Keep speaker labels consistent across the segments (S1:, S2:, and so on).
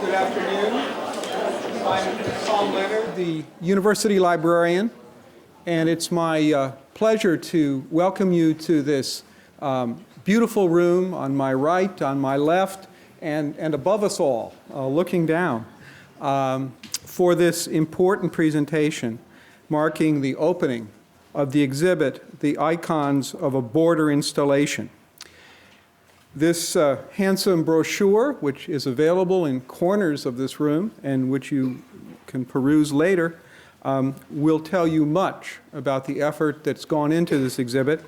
S1: Good afternoon. I'm Tom Leonard, the university librarian, and it's my pleasure to welcome you to this beautiful room on my right, on my left, and above us all, looking down, for this important presentation marking the opening of the exhibit, The Icons of a Border Installation. This handsome brochure, which is available in corners of this room and which you can peruse later, will tell you much about the effort that's gone into this exhibit.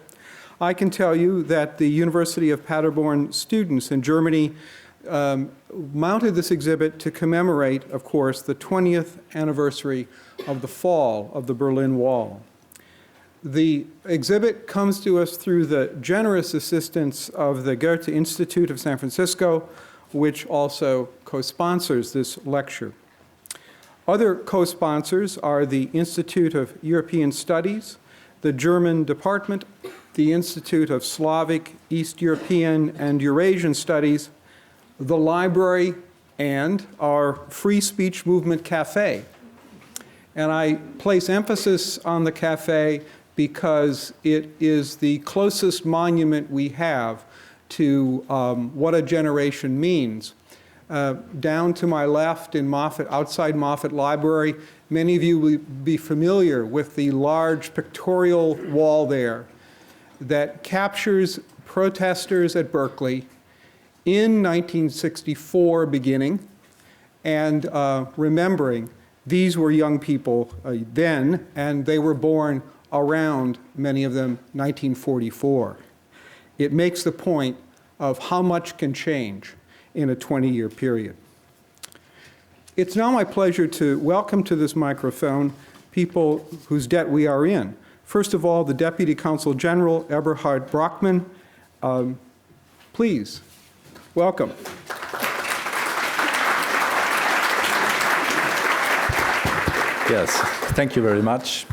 S1: I can tell you that the University of Paderborn students in Germany mounted this exhibit to commemorate, of course, the 20th anniversary of the fall of the Berlin Wall. The exhibit comes to us through the generous assistance of the Goethe Institute of San Francisco, which also co-sponsors this lecture. Other co-sponsors are the Institute of European Studies, the German Department, the Institute of Slavic, East European, and Eurasian Studies, the library, and our Free Speech Movement Cafe. And I place emphasis on the cafe because it is the closest monument we have to what a generation means. Down to my left in Moffitt, outside Moffitt Library, many of you will be familiar with the large pictorial wall there that captures protesters at Berkeley in 1964 beginning, and remembering these were young people then, and they were born around, many of them, 1944. It makes the point of how much can change in a 20-year period. It's now my pleasure to welcome to this microphone people whose debt we are in. First of all, the Deputy Consul General, Eberhard Brockmann. Please, welcome.
S2: Yes, thank you very much.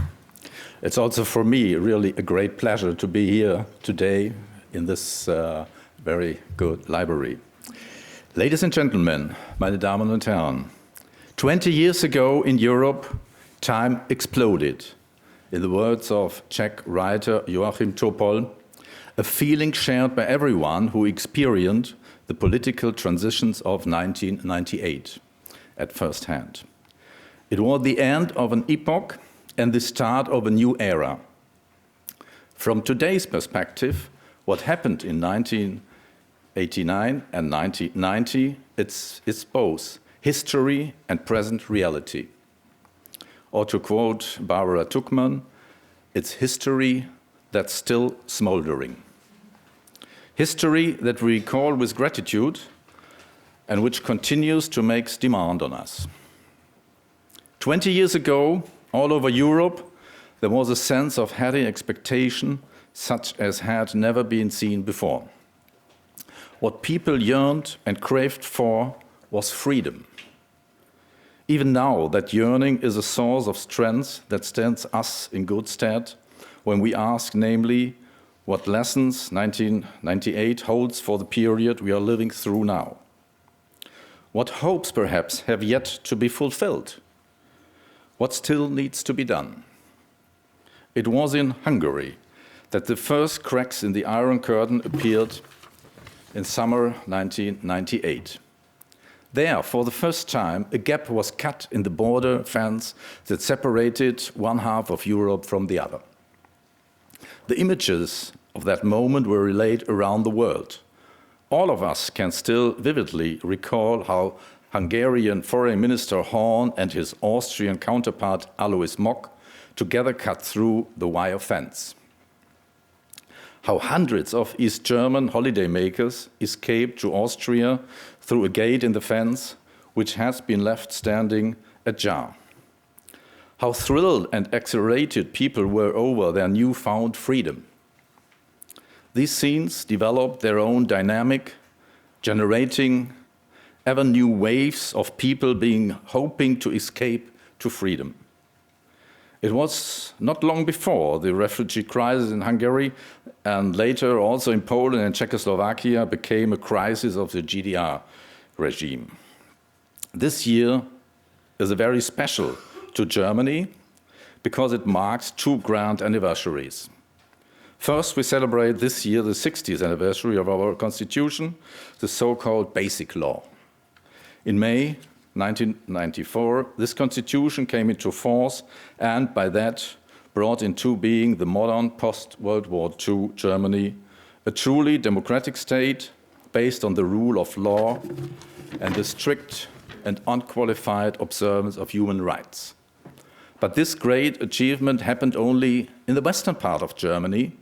S2: It's also for me really a great pleasure to be here today in this very good library. Ladies and gentlemen, meine Damen und Herren, 20 years ago in Europe, time exploded. In the words of Czech writer Joachim Topol, a feeling shared by everyone who experienced the political transitions of 1998 at first hand. It was the end of an epoch and the start of a new era. From today's perspective, what happened in 1989 and 1990, it's both history and present reality. Or to quote Barbara Tuchman, it's history that's still smoldering. History that we recall with gratitude and which continues to make demand on us. 20 years ago, all over Europe, there was a sense of heady expectation such as had never been seen before. What people yearned and craved for was freedom. Even now, that yearning is a source of strength that stands us in good stead when we ask, namely, what lessons 1998 holds for the period we are living through now. What hopes, perhaps, have yet to be fulfilled? What still needs to be done? It was in Hungary that the first cracks in the Iron Curtain appeared in summer 1998. There, for the first time, a gap was cut in the border fence that separated one half of Europe from the other. The images of that moment were relayed around the world. All of us can still vividly recall how Hungarian Foreign Minister Horn and his Austrian counterpart Alois Mock together cut through the wire fence. How hundreds of East German holidaymakers escaped to Austria through a gate in the fence which has been left standing ajar. How thrilled and exhilarated people were over their newfound freedom. These scenes developed their own dynamic, generating ever new waves of people hoping to escape to freedom. It was not long before the refugee crisis in Hungary and later also in Poland and Czechoslovakia became a crisis of the GDR regime. This year is a very special to Germany because it marks two grand anniversaries. First, we celebrate this year the 60th anniversary of our constitution, the so-called Basic Law. In May 1994, this constitution came into force and by that brought into being the modern post-World War II Germany, a truly democratic state based on the rule of law and the strict and unqualified observance of human rights. But this great achievement happened only in the western part of Germany,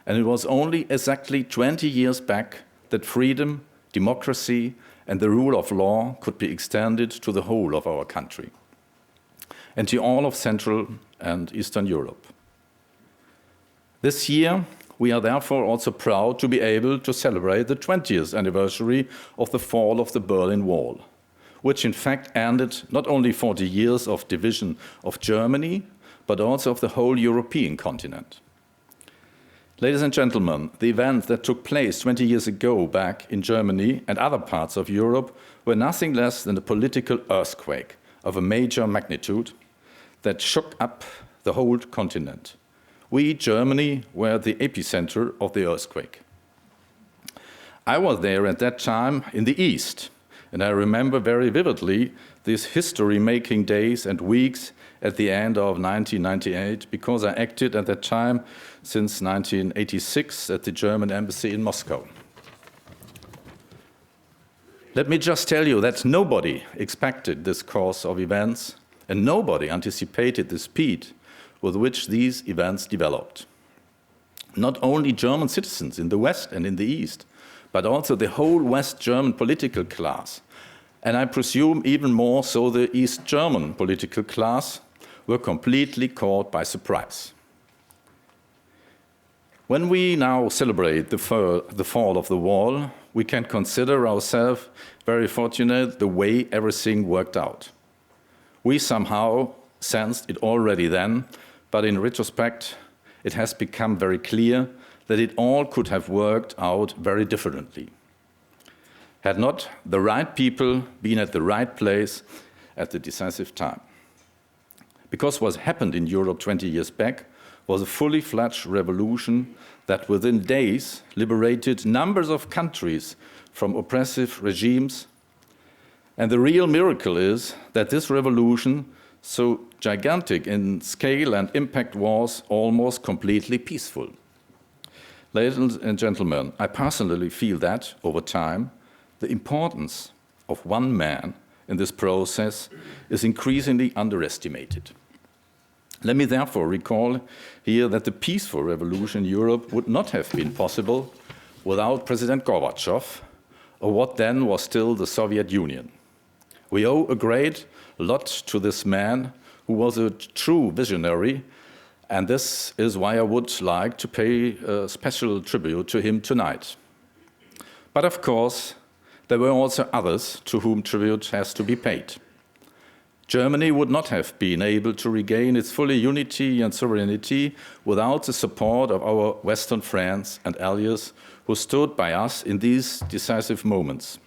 S2: and it was only exactly 20 years back that freedom, democracy, and the rule of law could be extended to the whole of our country and to all of Central and Eastern Europe. This year, we are therefore also proud to be able to celebrate the 20th anniversary of the fall of the Berlin Wall, which in fact ended not only 40 years of division of Germany, but also of the whole European continent. Ladies and gentlemen, the events that took place 20 years ago back in Germany and other parts of Europe were nothing less than a political earthquake of a major magnitude that shook up the whole continent. We, Germany, were the epicenter of the earthquake. I was there at that time in the East, and I remember very vividly these history-making days and weeks at the end of 1998, because I acted at that time since 1986 at the German embassy in Moscow. Let me just tell you that nobody expected this course of events, and nobody anticipated the speed with which these events developed. Not only German citizens in the West and in the East, but also the whole West German political class, and I presume even more so the East German political class, were completely caught by surprise. When we now celebrate the fall of the wall, we can consider ourselves very fortunate the way everything worked out. We somehow sensed it already then, but in retrospect, it has become very clear that it all could have worked out very differently, had not the right people been at the right place at the decisive time. Because what happened in Europe 20 years back was a fully fledged revolution that within days liberated numbers of countries from oppressive regimes. And the real miracle is that this revolution, so gigantic in scale and impact, was almost completely peaceful. Ladies and gentlemen, I personally feel that, over time, the importance of one man in this process is increasingly underestimated. Let me therefore recall here that the peaceful revolution in Europe would not have been possible without President Gorbachev, or what then was still the Soviet Union. We owe a great lot to this man who was a true visionary, and this is why I would like to pay a special tribute to him tonight. But of course, there were also others to whom tribute has to be paid. Germany would not have been able to regain its full unity and sovereignty without the support of our Western friends and allies who stood by us in these decisive moments.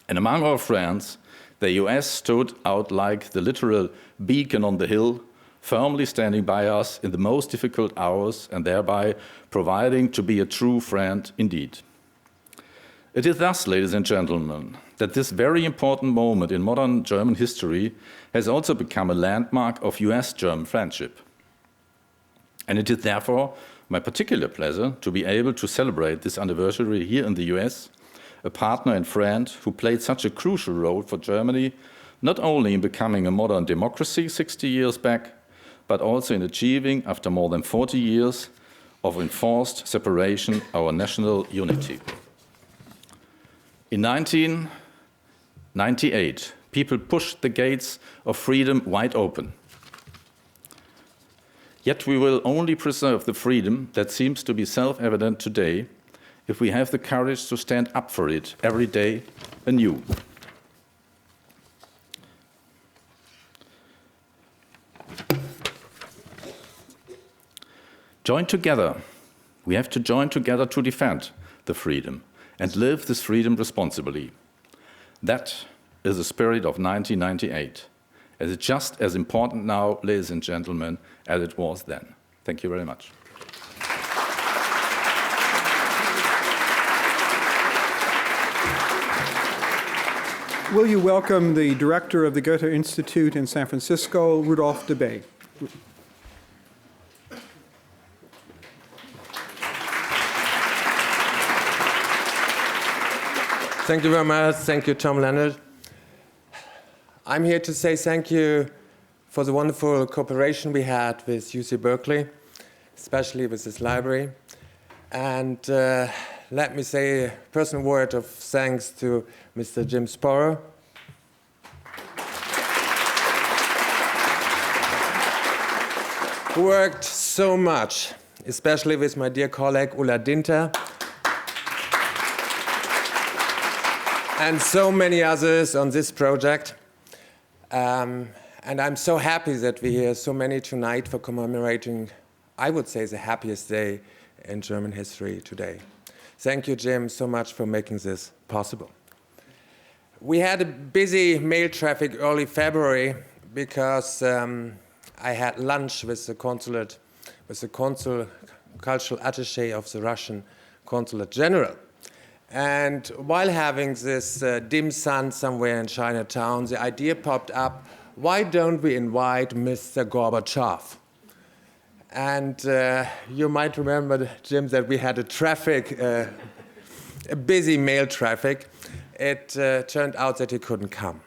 S2: And among our friends, the US stood out like the literal beacon on the hill, firmly standing by us in the most difficult hours and thereby proving to be a true friend indeed. It is thus, ladies and gentlemen, that this very important moment in modern German history has also become a landmark of US-German friendship. And it is therefore my particular pleasure to be able to celebrate this anniversary here in the US, a partner and friend who played such a crucial role for Germany, not only in becoming a modern democracy 60 years back, but also in achieving, after more than 40 years of enforced separation, our national unity. In 1998, people pushed the gates of freedom wide open. Yet we will only preserve the freedom that seems to be self-evident today if we have the courage to stand up for it every day anew. Join together. We have to join together to defend the freedom and live this freedom responsibly. That is the spirit of 1998. It is just as important now, ladies and gentlemen, as it was then. Thank you very much.
S1: Will you welcome the director of the Goethe Institute in San Francisco, Rudolf de Bay?
S3: Thank you very much. Thank you, Tom Leonard. I'm here to say thank you for the wonderful cooperation we had with UC Berkeley, especially with this library. And let me say a personal word of thanks to Mr. Jim Sporer, who worked so much, especially with my dear colleague Ulla Dinter, and so many others on this project. And I'm so happy that we hear so many tonight for commemorating, I would say, the happiest day in German history today. Thank you, Jim, so much for making this possible. We had a busy mail traffic early February because I had lunch with the consulate, with the consul, cultural attaché of the Russian Consulate General. And while having this dim sum somewhere in Chinatown, the idea popped up, why don't we invite Mr. Gorbachev? And you might remember, Jim, that we had a busy mail traffic. It turned out that he couldn't come.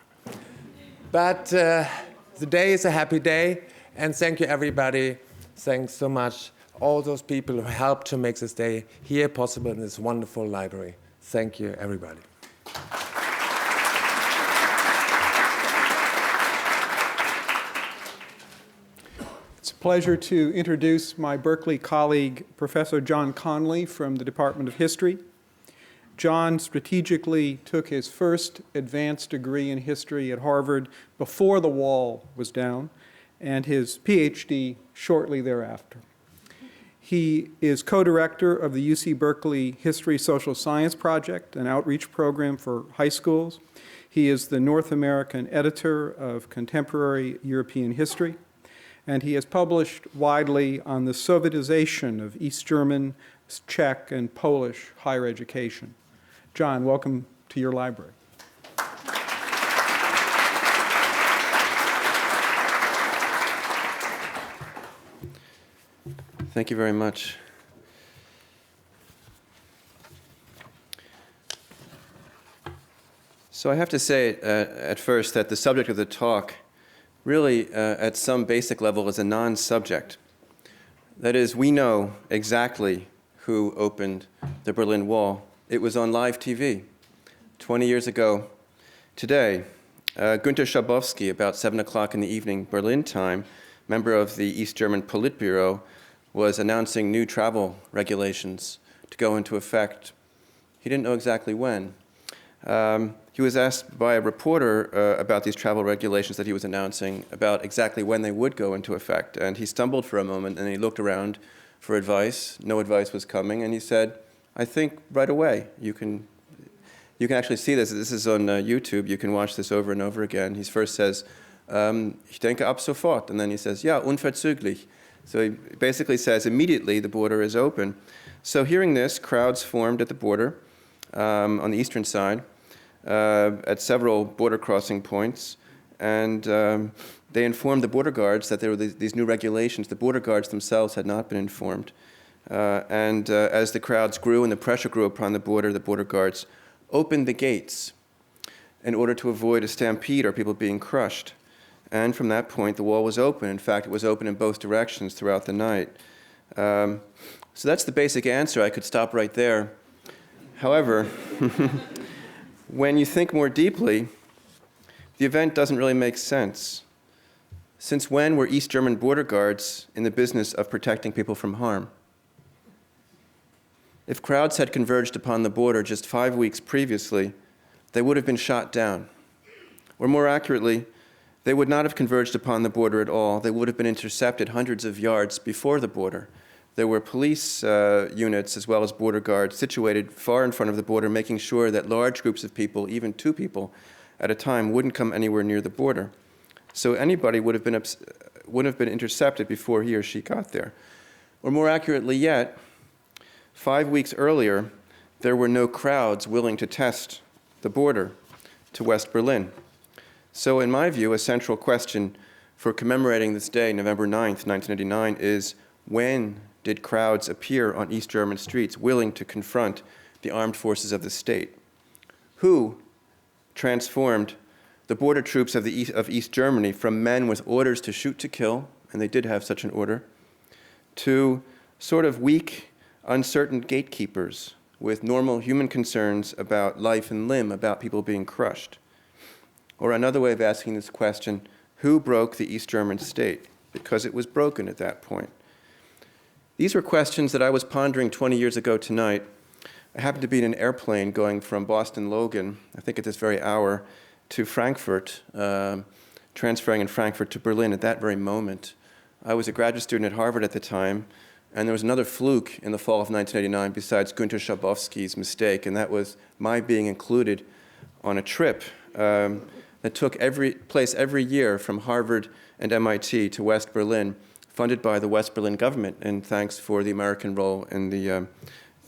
S3: But the day is a happy day, and thank you, everybody. Thanks so much, all those people who helped to make this day here possible in this wonderful library. Thank you, everybody.
S1: It's a pleasure to introduce my Berkeley colleague, Professor John Conley from the Department of History. John strategically took his first advanced degree in history at Harvard before the wall was down, and his PhD shortly thereafter. He is co-director of the UC Berkeley History Social Science Project, an outreach program for high schools. He is the North American editor of Contemporary European History, and he has published widely on the Sovietization of East German, Czech, and Polish higher education. John, welcome to your library.
S4: Thank you very much. So I have to say at first that the subject of the talk really, at some basic level, is a non-subject. That is, we know exactly who opened the Berlin Wall. It was on live TV 20 years ago today. Günter Schabowski, about 7 o'clock in the evening, Berlin time, member of the East German Politburo, was announcing new travel regulations to go into effect. He didn't know exactly when. He was asked by a reporter about these travel regulations that he was announcing, about exactly when they would go into effect. And he stumbled for a moment, and he looked around for advice. No advice was coming, and he said, I think right away. You can actually see this. This is on YouTube. You can watch this over and over again. He first says, ich denke ab sofort. And then he says, ja, unverzüglich. So he basically says immediately the border is open. So hearing this, crowds formed at the border on the eastern side at several border crossing points. And they informed the border guards that there were these new regulations. The border guards themselves had not been informed. And as the crowds grew and the pressure grew upon the border guards opened the gates in order to avoid a stampede or people being crushed. And from that point, the wall was open. In fact, it was open in both directions throughout the night. So that's the basic answer. I could stop right there. However, when you think more deeply, the event doesn't really make sense. Since when were East German border guards in the business of protecting people from harm? If crowds had converged upon the border just 5 weeks previously, they would have been shot down. Or more accurately, they would not have converged upon the border at all. They would have been intercepted hundreds of yards before the border. There were police units as well as border guards situated far in front of the border, making sure that large groups of people, even 2 people, at a time wouldn't come anywhere near the border. So anybody would have been intercepted before he or she got there. Or more accurately yet, 5 weeks earlier, there were no crowds willing to test the border to West Berlin. So in my view, a central question for commemorating this day, November 9th, 1989, is when did crowds appear on East German streets willing to confront the armed forces of the state? Who transformed the border troops of East Germany from men with orders to shoot to kill, and they did have such an order, to sort of weak, uncertain gatekeepers with normal human concerns about life and limb, about people being crushed? Or another way of asking this question, who broke the East German state? Because it was broken at that point. These were questions that I was pondering 20 years ago tonight. I happened to be in an airplane going from Boston Logan, I think at this very hour, to Frankfurt, transferring in Frankfurt to Berlin at that very moment. I was a graduate student at Harvard at the time, and there was another fluke in the fall of 1989 besides Günter Schabowski's mistake, and that was my being included on a trip that took place every year from Harvard and MIT to West Berlin, funded by the West Berlin government, and thanks for the American role in the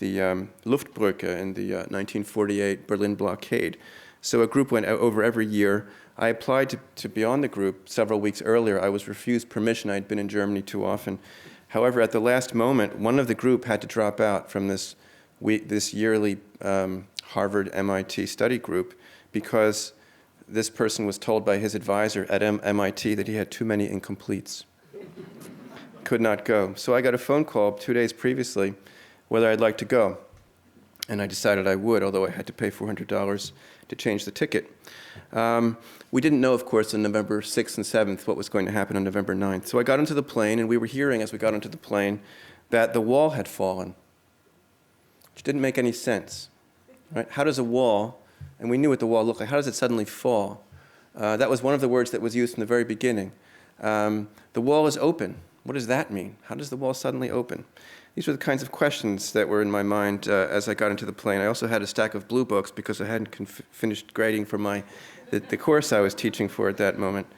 S4: Luftbrücke in the 1948 Berlin blockade. So a group went over every year. I applied to be on the group several weeks earlier. I was refused permission. I had been in Germany too often. However, at the last moment, one of the group had to drop out from this yearly Harvard-MIT study group because this person was told by his advisor at MIT that he had too many incompletes. Could not go. So I got a phone call 2 days previously whether I'd like to go. And I decided I would, although I had to pay $400 to change the ticket. We didn't know, of course, on November 6th and 7th what was going to happen on November 9th. So I got into the plane, and we were hearing as we got into the plane that the wall had fallen, which didn't make any sense. Right? How does a wall, and we knew what the wall looked like, how does it suddenly fall? That was one of the words that was used in the very beginning. The wall is open. What does that mean? How does the wall suddenly open? These were the kinds of questions that were in my mind as I got into the plane. I also had a stack of blue books because I hadn't finished grading for the course I was teaching for at that moment.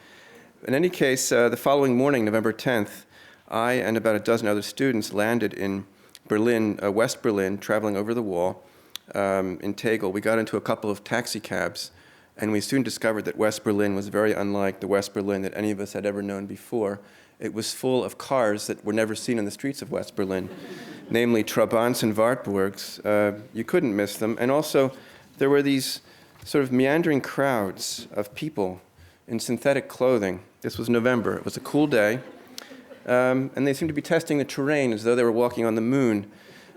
S4: In any case, the following morning, November 10th, I and about a dozen other students landed in Berlin, West Berlin, traveling over the wall in Tegel. We got into a couple of taxi cabs, and we soon discovered that West Berlin was very unlike the West Berlin that any of us had ever known before. It was full of cars that were never seen in the streets of West Berlin, namely Trabants and Wartburgs. You couldn't miss them. And also, there were these sort of meandering crowds of people in synthetic clothing. This was November. It was a cool day. And they seemed to be testing the terrain as though they were walking on the moon,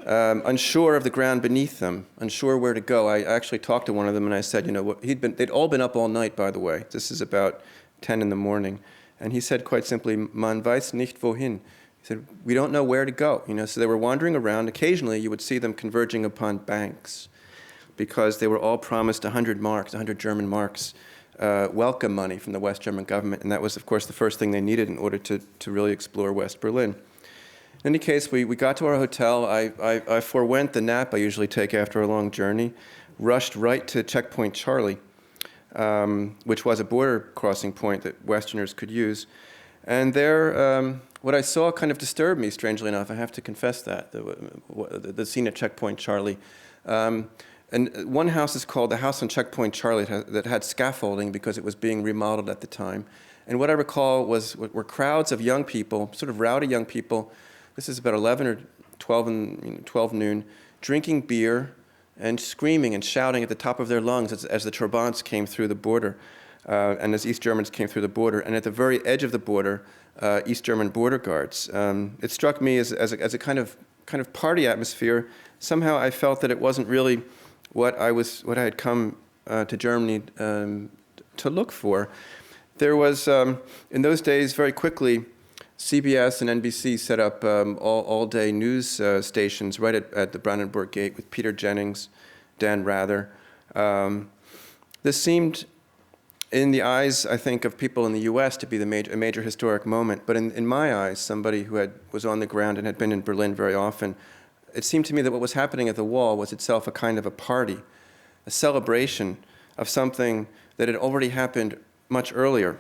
S4: unsure of the ground beneath them, unsure where to go. I actually talked to one of them, and I said, they'd all been up all night, by the way. This is about 10 in the morning. And he said quite simply, man weiß nicht wohin. He said, we don't know where to go. So they were wandering around. Occasionally, you would see them converging upon banks because they were all promised 100 marks, 100 German marks, welcome money from the West German government. And that was, of course, the first thing they needed in order to really explore West Berlin. In any case, we got to our hotel. I forewent the nap I usually take after a long journey, rushed right to Checkpoint Charlie, which was a border crossing point that Westerners could use. And there, what I saw kind of disturbed me, strangely enough. I have to confess that, the scene at Checkpoint Charlie. And one house is called the house on Checkpoint Charlie that had scaffolding because it was being remodeled at the time. And what I recall were crowds of young people, sort of rowdy young people. This is about 11 or 12 noon, drinking beer and screaming and shouting at the top of their lungs as the Trabants came through the border, and as East Germans came through the border. And at the very edge of the border, East German border guards. It struck me as a kind of party atmosphere. Somehow I felt that it wasn't really what I had come to Germany to look for. There was, in those days, very quickly, CBS and NBC set up all-day news stations right at the Brandenburg Gate with Peter Jennings, Dan Rather. This seemed, in the eyes, I think, of people in the U.S. to be a major historic moment. But in my eyes, somebody who was on the ground and had been in Berlin very often, it seemed to me that what was happening at the wall was itself a kind of a party, a celebration of something that had already happened much earlier,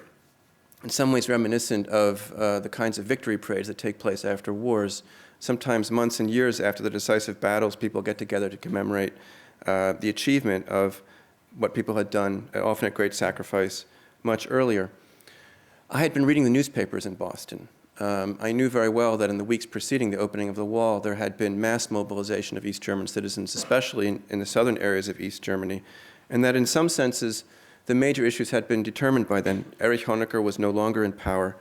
S4: in some ways reminiscent of the kinds of victory parades that take place after wars. Sometimes months and years after the decisive battles, people get together to commemorate the achievement of what people had done, often at great sacrifice, much earlier. I had been reading the newspapers in Boston. I knew very well that in the weeks preceding the opening of the wall, there had been mass mobilization of East German citizens, especially in the southern areas of East Germany, and that in some senses, the major issues had been determined by then. Erich Honecker was no longer in power.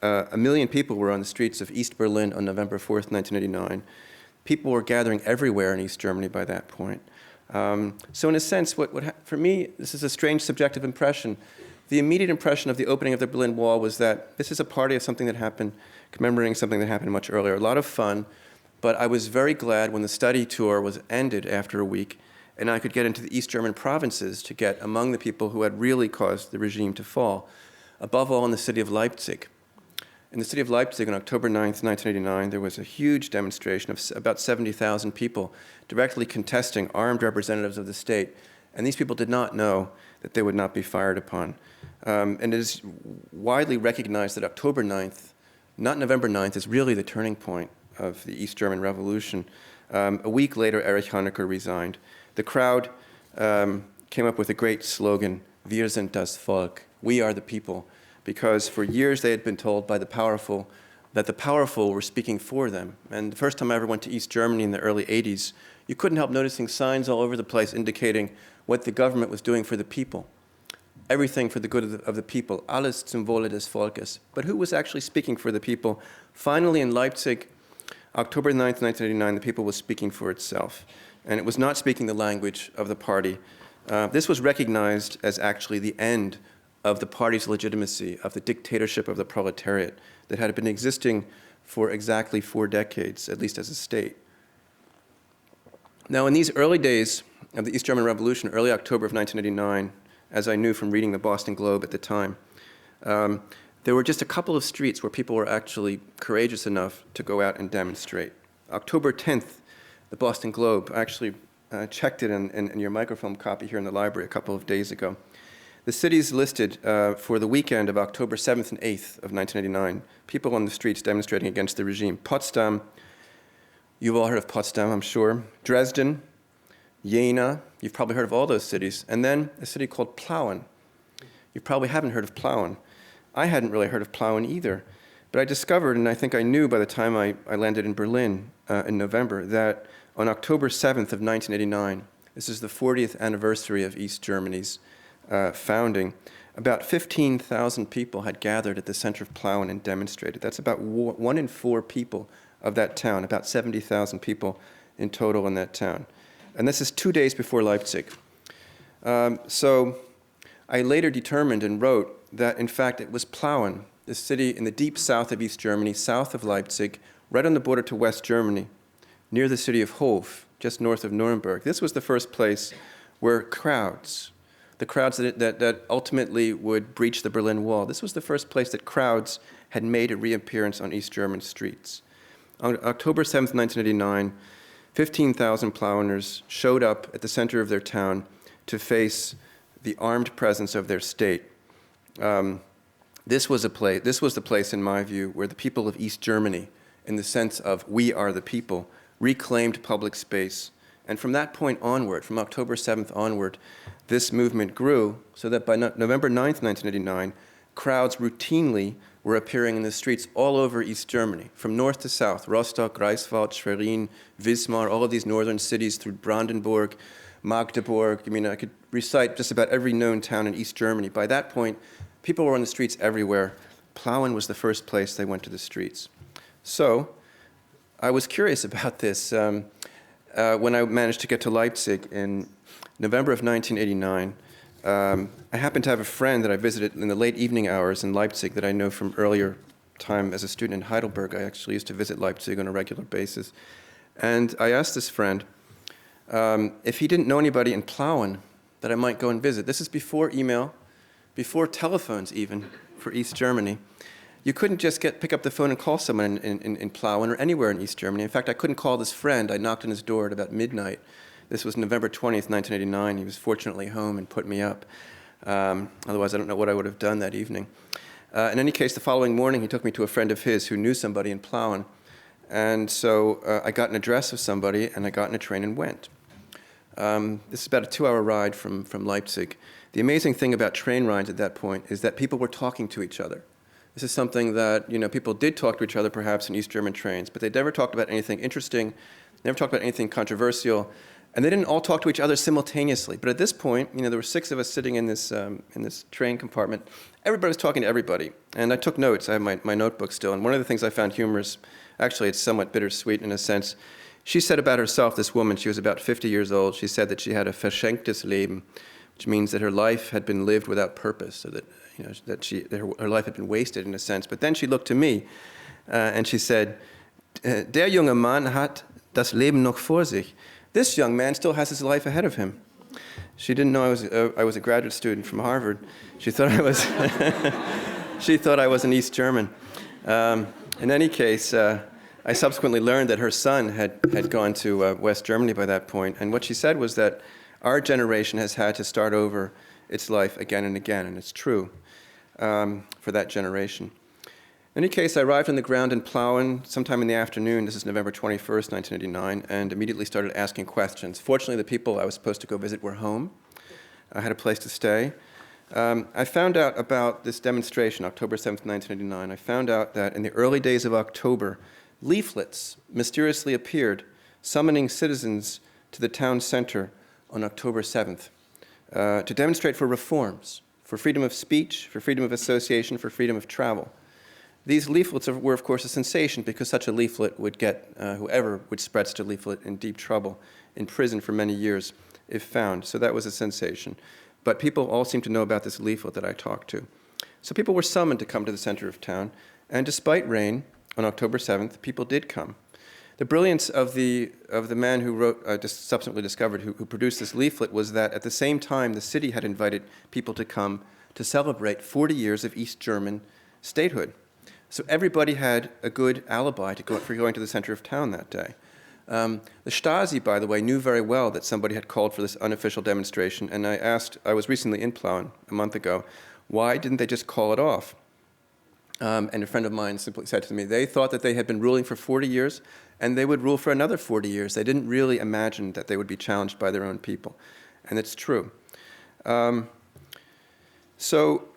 S4: 1 million people were on the streets of East Berlin on November 4th, 1989. People were gathering everywhere in East Germany by that point. So in a sense, for me, this is a strange subjective impression. The immediate impression of the opening of the Berlin Wall was that this is a party of something that happened, commemorating something that happened much earlier. A lot of fun, but I was very glad when the study tour was ended after a week, and I could get into the East German provinces to get among the people who had really caused the regime to fall, above all in the city of Leipzig. In the city of Leipzig on October 9th, 1989, there was a huge demonstration of about 70,000 people directly contesting armed representatives of the state, and these people did not know that they would not be fired upon. And it is widely recognized that October 9th, not November 9th, is really the turning point of the East German Revolution. A week later, Erich Honecker resigned. The crowd came up with a great slogan, "Wir sind das Volk," we are the people, because for years they had been told by the powerful that the powerful were speaking for them. And the first time I ever went to East Germany in the early 80s, you couldn't help noticing signs all over the place indicating what the government was doing for the people. Everything for the good of the people, alles zum Wohle des Volkes. But who was actually speaking for the people? Finally, in Leipzig, October 9th, 1989, the people was speaking for itself. And it was not speaking the language of the party. This was recognized as actually the end of the party's legitimacy, of the dictatorship of the proletariat that had been existing for exactly 4 decades, at least as a state. Now, in these early days of the East German Revolution, early October of 1989, as I knew from reading the Boston Globe at the time, there were just a couple of streets where people were actually courageous enough to go out and demonstrate. October 10th, the Boston Globe, I actually checked it in your microfilm copy here in the library a couple of days ago. The cities listed for the weekend of October 7th and 8th of 1989, people on the streets demonstrating against the regime. Potsdam, you've all heard of Potsdam, I'm sure. Dresden, Jena, you've probably heard of all those cities. And then a city called Plauen. You probably haven't heard of Plauen. I hadn't really heard of Plauen either. But I discovered, and I think I knew by the time I landed in Berlin in November, that on October 7th of 1989, this is the 40th anniversary of East Germany's founding, about 15,000 people had gathered at the center of Plauen and demonstrated. That's about 1 in 4 people of that town, about 70,000 people in total in that town. And this is 2 days before Leipzig. So I later determined and wrote that, in fact, it was Plauen, the city in the deep south of East Germany, south of Leipzig, right on the border to West Germany, near the city of Hof, just north of Nuremberg. This was the first place where crowds, the crowds that ultimately would breach the Berlin Wall, this was the first place that crowds had made a reappearance on East German streets. On October 7th, 1989, 15,000 Plaueners showed up at the center of their town to face the armed presence of their state. This was the place, in my view, where the people of East Germany, in the sense of we are the people, reclaimed public space. And from that point onward, from October 7th onward, this movement grew so that by November 9th, 1989, crowds routinely were appearing in the streets all over East Germany, from north to south, Rostock, Greifswald, Schwerin, Wismar, all of these northern cities through Brandenburg, Magdeburg. I mean, I could recite just about every known town in East Germany. By that point, people were on the streets everywhere. Plauen was the first place they went to the streets. So I was curious about this when I managed to get to Leipzig in November of 1989. I happened to have a friend that I visited in the late evening hours in Leipzig that I know from earlier time as a student in Heidelberg. I actually used to visit Leipzig on a regular basis. And I asked this friend if he didn't know anybody in Plauen that I might go and visit. This is before email, before telephones even, for East Germany. You couldn't just pick up the phone and call someone in Plauen or anywhere in East Germany. In fact, I couldn't call this friend. I knocked on his door at about midnight. This was November 20th, 1989. He was fortunately home and put me up. Otherwise, I don't know what I would have done that evening. In any case, the following morning, he took me to a friend of his who knew somebody in Plauen. And so I got an address of somebody, and I got in a train and went. This is about a 2-hour ride from Leipzig. The amazing thing about train rides at that point is that people were talking to each other. This is something that, people did talk to each other perhaps in East German trains, but they never talked about anything interesting, never talked about anything controversial, and they didn't all talk to each other simultaneously. But at this point, there were 6 of us sitting in this train compartment. Everybody was talking to everybody, and I took notes. I have my notebook still, and one of the things I found humorous, actually it's somewhat bittersweet in a sense. She said about herself, this woman, she was about 50 years old, she said that she had a verschenktes Leben, which means that her life had been lived without purpose, so that her life had been wasted in a sense. But then she looked to me and she said, "Der junge Mann hat das Leben noch vor sich." This young man still has his life ahead of him. She didn't know I was a graduate student from Harvard. She thought I was she thought I was an East German. In any case, I subsequently learned that her son had gone to West Germany by that point, and what she said was that our generation has had to start over its life again and again, and it's true for that generation. In any case, I arrived on the ground in Plauen sometime in the afternoon. This is November 21st, 1989, and immediately started asking questions. Fortunately, the people I was supposed to go visit were home. I had a place to stay. I found out about this demonstration, October 7th, 1989. I found out that in the early days of October, leaflets mysteriously appeared summoning citizens to the town center on October 7th to demonstrate for reforms, for freedom of speech, for freedom of association, for freedom of travel. These leaflets were, of course, a sensation because such a leaflet would get whoever would spread such a leaflet in deep trouble, in prison for many years if found. So that was a sensation. But people all seemed to know about this leaflet that I talked to. So people were summoned to come to the center of town, and despite rain, on October 7th, people did come. The brilliance of the man who wrote, just subsequently discovered, who produced this leaflet was that at the same time the city had invited people to come to celebrate 40 years of East German statehood. So everybody had a good alibi for going to the center of town that day. The Stasi, by the way, knew very well that somebody had called for this unofficial demonstration, and I was recently in Plauen a month ago, why didn't they just call it off? And a friend of mine simply said to me, they thought that they had been ruling for 40 years, and they would rule for another 40 years. They didn't really imagine that they would be challenged by their own people. And it's true. So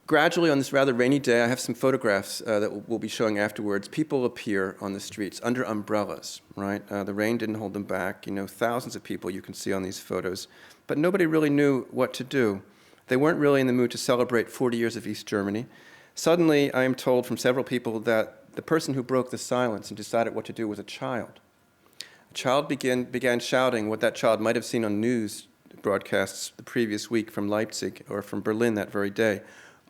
S4: gradually on this rather rainy day, I have some photographs that we'll be showing afterwards. People appear on the streets under umbrellas, right? The rain didn't hold them back. Thousands of people you can see on these photos. But nobody really knew what to do. They weren't really in the mood to celebrate 40 years of East Germany. Suddenly, I am told from several people that the person who broke the silence and decided what to do was a child. A child began shouting what that child might have seen on news broadcasts the previous week from Leipzig or from Berlin that very day.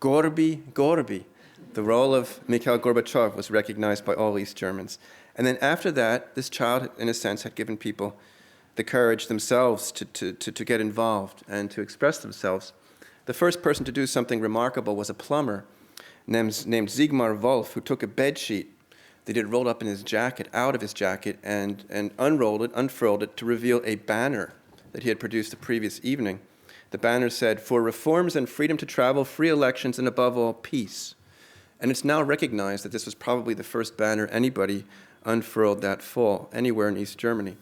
S4: Gorbi, Gorbi. The role of Mikhail Gorbachev was recognized by all East Germans. And then after that, this child, in a sense, had given people the courage themselves to get involved and to express themselves. The first person to do something remarkable was a plumber named Sigmar Wolf, who took a bed sheet that he had rolled up in his jacket, out of his jacket, and unfurled it to reveal a banner that he had produced the previous evening. The banner said, "For reforms and freedom to travel, free elections, and above all, peace." And it's now recognized that this was probably the first banner anybody unfurled that fall, anywhere in East Germany.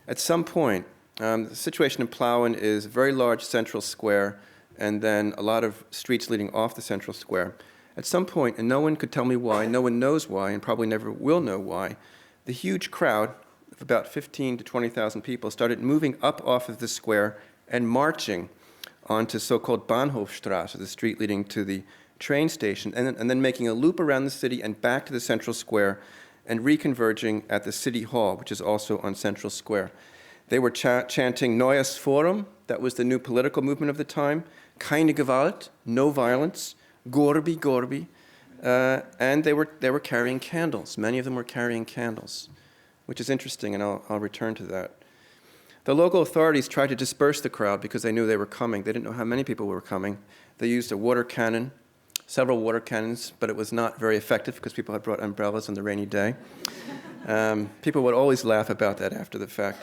S4: At some point, the situation in Plauen is a very large central square, and then a lot of streets leading off the central square. At some point, and no one could tell me why, no one knows why, and probably never will know why, the huge crowd of about 15 to 20,000 people started moving up off of the square and marching onto so-called Bahnhofstrasse, the street leading to the train station, and then making a loop around the city and back to the central square and reconverging at the city hall, which is also on Central Square. They were chanting Neues Forum, that was the new political movement of the time, Keine Gewalt, no violence, Gorbi, Gorbi, and they were carrying candles. Many of them were carrying candles, which is interesting, and I'll return to that. The local authorities tried to disperse the crowd because they knew they were coming. They didn't know how many people were coming. They used a water cannon, several water cannons, but it was not very effective because people had brought umbrellas on the rainy day. People would always laugh about that after the fact.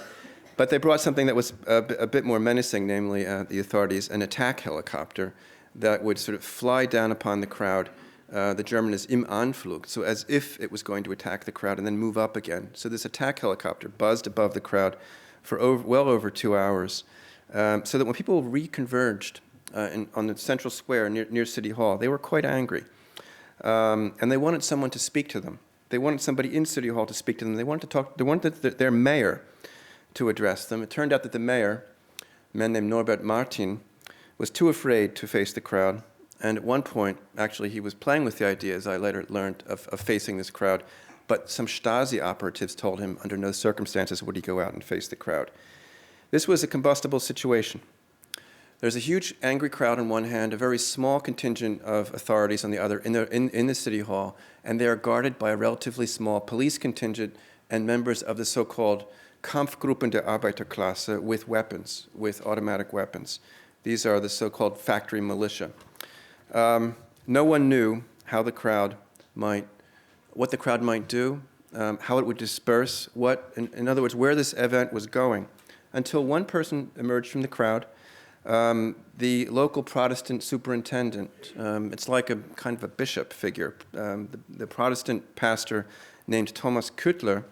S4: But they brought something that was a bit more menacing, namely the authorities, an attack helicopter that would sort of fly down upon the crowd. The German is im Anflug, so as if it was going to attack the crowd and then move up again. So this attack helicopter buzzed above the crowd for well over 2 hours, so that when people reconverged on the central square near City Hall, they were quite angry. And they wanted someone to speak to them. They wanted somebody in City Hall to speak to them. They wanted their mayor to address them. It turned out that the mayor, a man named Norbert Martin, was too afraid to face the crowd. And at one point, actually, he was playing with the idea, as I later learned, of facing this crowd. But some Stasi operatives told him under no circumstances would he go out and face the crowd. This was a combustible situation. There's a huge angry crowd on one hand, a very small contingent of authorities on the other in the City Hall, and they are guarded by a relatively small police contingent and members of the so-called Kampfgruppen der Arbeiterklasse with weapons, with automatic weapons. These are the so-called factory militia. No one knew what the crowd might do, how it would disperse, in other words, where this event was going, until one person emerged from the crowd, the local Protestant superintendent. It's like a kind of a bishop figure. The Protestant pastor named Thomas Küttler,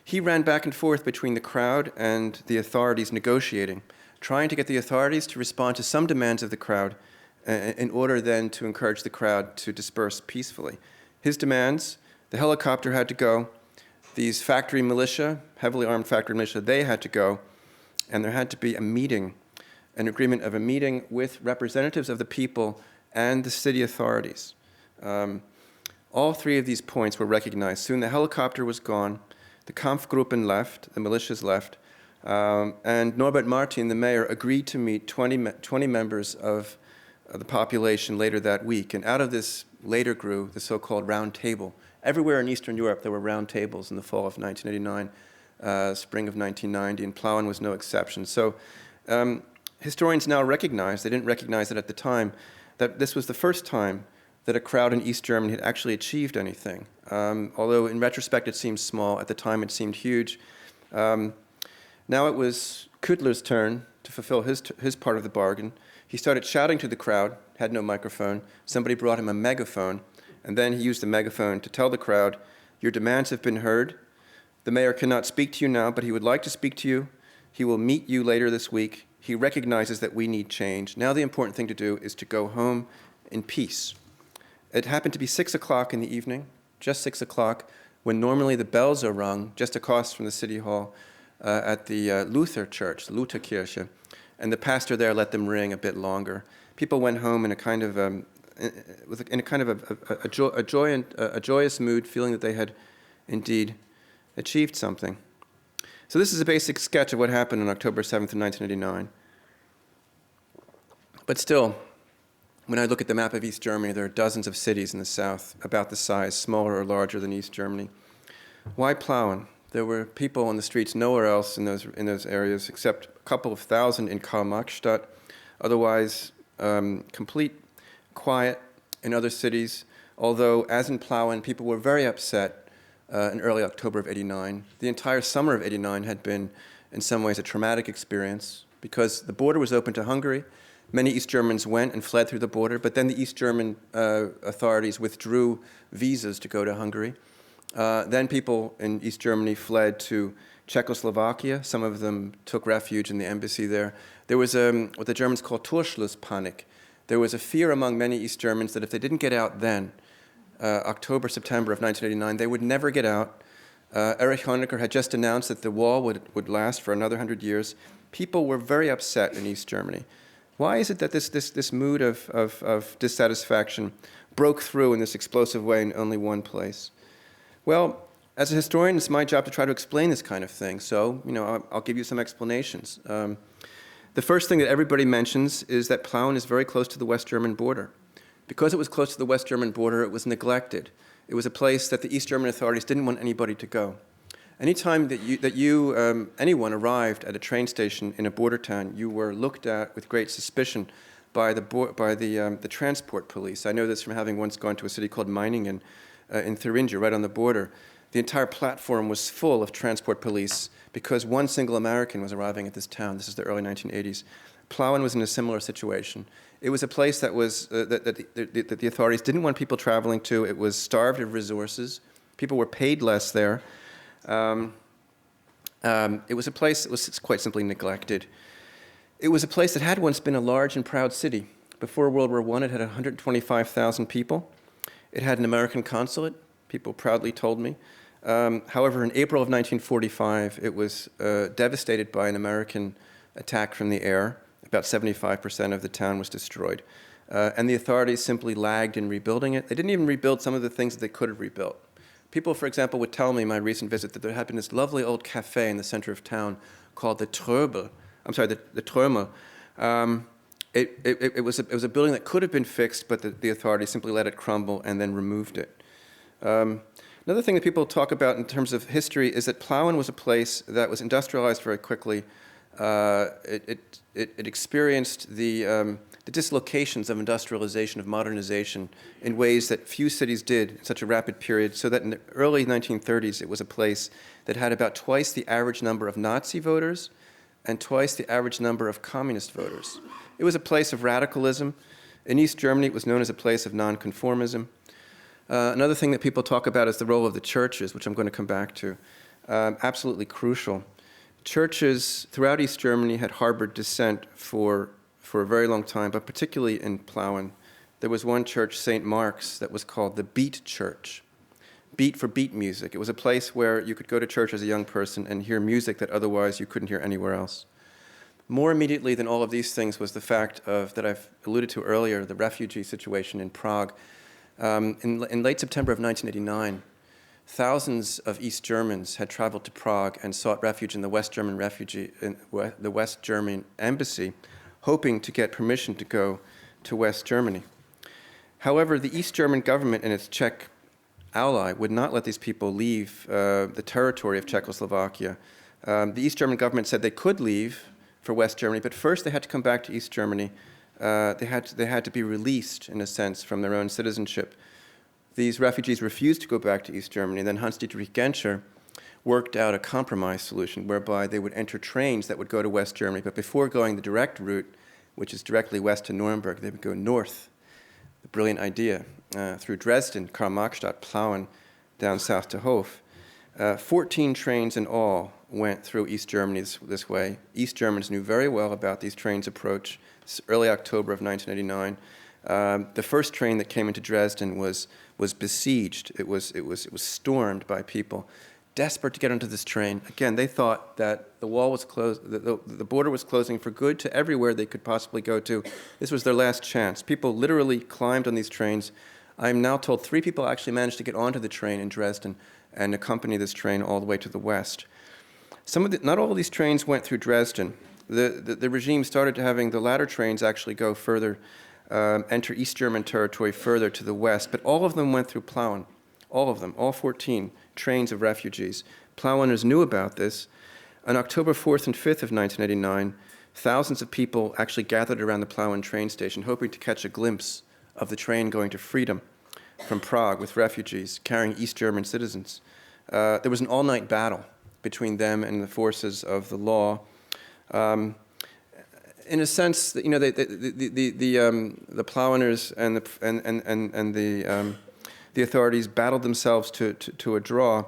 S4: he ran back and forth between the crowd and the authorities negotiating, trying to get the authorities to respond to some demands of the crowd in order then to encourage the crowd to disperse peacefully. His demands, the helicopter had to go, these factory militia, heavily armed factory militia, they had to go, and there had to be a meeting, an agreement of a meeting with representatives of the people and the city authorities. All three of these points were recognized. Soon the helicopter was gone, the Kampfgruppen left, the militias left, and Norbert Martin, the mayor, agreed to meet 20 members of the population later that week. And out of this later grew the so-called round table. Everywhere in Eastern Europe there were round tables in the fall of 1989, spring of 1990, and Plauen was no exception. So historians now recognize, they didn't recognize it at the time, that this was the first time that a crowd in East Germany had actually achieved anything. Although in retrospect it seems small, at the time it seemed huge. Now it was Küttler's turn to fulfill his part of the bargain. He started shouting to the crowd, had no microphone. Somebody brought him a megaphone, and then he used the megaphone to tell the crowd, your demands have been heard. The mayor cannot speak to you now, but he would like to speak to you. He will meet you later this week. He recognizes that we need change. Now the important thing to do is to go home in peace. It happened to be 6 o'clock in the evening, just 6 o'clock, when normally the bells are rung just across from the city hall at the Luther church, Lutherkirche, and the pastor there let them ring a bit longer. People went home in a kind of a joyous mood, feeling that they had indeed achieved something. So this is a basic sketch of what happened on October 7th, 1989. But still, when I look at the map of East Germany, there are dozens of cities in the south, about the size, smaller or larger than East Germany. Why Plauen? There were people on the streets nowhere else in those areas except a couple of thousand in Karl-Marx-Stadt. Otherwise, complete quiet in other cities, although, as in Plauen, people were very upset in early October of '89. The entire summer of '89 had been, in some ways, a traumatic experience because the border was open to Hungary. Many East Germans went and fled through the border, but then the East German authorities withdrew visas to go to Hungary. Then people in East Germany fled to Czechoslovakia. Some of them took refuge in the embassy there. There was what the Germans call Torschlusspanik. There was a fear among many East Germans that if they didn't get out then, October, September of 1989, they would never get out. Erich Honecker had just announced that the wall would last for another 100 years. People were very upset in East Germany. Why is it that this mood of dissatisfaction broke through in this explosive way in only one place? Well, as a historian, it's my job to try to explain this kind of thing. So, I'll give you some explanations. The first thing that everybody mentions is that Plauen is very close to the West German border. Because it was close to the West German border, it was neglected. It was a place that the East German authorities didn't want anybody to go. Anytime that anyone arrived at a train station in a border town, you were looked at with great suspicion by the transport police. I know this from having once gone to a city called Meiningen in Thuringia, right on the border. The entire platform was full of transport police because one single American was arriving at this town. This is the early 1980s. Plauen was in a similar situation. It was a place that was that the authorities didn't want people traveling to. It was starved of resources. People were paid less there. It was a place that was quite simply neglected. It was a place that had once been a large and proud city. Before World War I, it had 125,000 people. It had an American consulate, people proudly told me. However, in April of 1945, it was devastated by an American attack from the air. About 75% of the town was destroyed. And the authorities simply lagged in rebuilding it. They didn't even rebuild some of the things that they could have rebuilt. People, for example, would tell me in my recent visit that there had been this lovely old cafe in the center of town called the Tröbel. I'm sorry, the Trömer. It was a building that could have been fixed, but the authorities simply let it crumble and then removed it. Another thing that people talk about in terms of history is that Plauen was a place that was industrialized very quickly. It experienced the dislocations of industrialization, of modernization, in ways that few cities did in such a rapid period, so that in the early 1930s, it was a place that had about twice the average number of Nazi voters and twice the average number of communist voters. It was a place of radicalism. In East Germany, it was known as a place of nonconformism. Another thing that people talk about is the role of the churches, which I'm going to come back to. Absolutely crucial. Churches throughout East Germany had harbored dissent for a very long time, but particularly in Plauen. There was one church, St. Mark's, that was called the Beat Church. Beat for beat music. It was a place where you could go to church as a young person and hear music that otherwise you couldn't hear anywhere else. More immediately than all of these things was the fact of, that I've alluded to earlier, the refugee situation in Prague. In late September of 1989, thousands of East Germans had traveled to Prague and sought refuge in the West German embassy, hoping to get permission to go to West Germany. However, the East German government and its Czech ally would not let these people leave the territory of Czechoslovakia. The East German government said they could leave for West Germany, but first they had to come back to East Germany. They had to be released, in a sense, from their own citizenship. These refugees refused to go back to East Germany, and then Hans-Dietrich Genscher worked out a compromise solution whereby they would enter trains that would go to West Germany, but before going the direct route, which is directly west to Nuremberg, they would go north. A brilliant idea. Through Dresden, Karl-Marx-Stadt, Plauen, down south to Hof. 14 trains in all went through East Germany this way. East Germans knew very well about these trains' approach. It's early October of 1989. The first train that came into Dresden was besieged. It was stormed by people, desperate to get onto this train. Again, they thought that the wall was closed, the border was closing for good to everywhere they could possibly go to. This was their last chance. People literally climbed on these trains. I'm now told 3 people actually managed to get onto the train in Dresden and accompany this train all the way to the west. Not all of these trains went through Dresden. The regime started having the latter trains actually go further, enter East German territory further to the west, but all of them went through Plauen. All of them, all 14 trains of refugees. Plaueners knew about this. On October 4th and 5th of 1989, thousands of people actually gathered around the Plauen train station, hoping to catch a glimpse of the train going to freedom from Prague with refugees carrying East German citizens. There was an all-night battle between them and the forces of the law. In a sense, the Plaueners and the authorities battled themselves to a draw.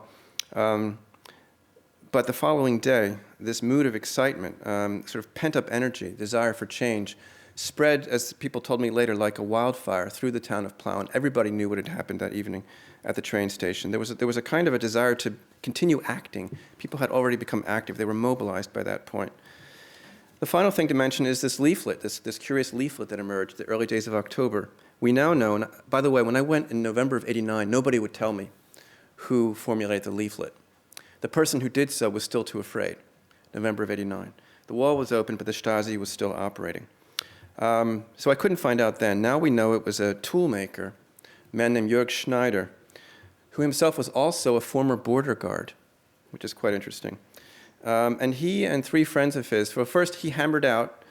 S4: But the following day, this mood of excitement, sort of pent-up energy, desire for change, spread, as people told me later, like a wildfire through the town of Plauen. Everybody knew what had happened that evening at the train station. There was a kind of a desire to continue acting. People had already become active. They were mobilized by that point. The final thing to mention is this leaflet, this curious leaflet that emerged the early days of October. We now know, and by the way, when I went in November of '89, nobody would tell me who formulated the leaflet. The person who did so was still too afraid, November of '89. The wall was open, but the Stasi was still operating. So I couldn't find out then. Now we know it was a tool maker, a man named Jörg Schneider, who himself was also a former border guard, which is quite interesting. And he and 3 friends of his, well, first he hammered out,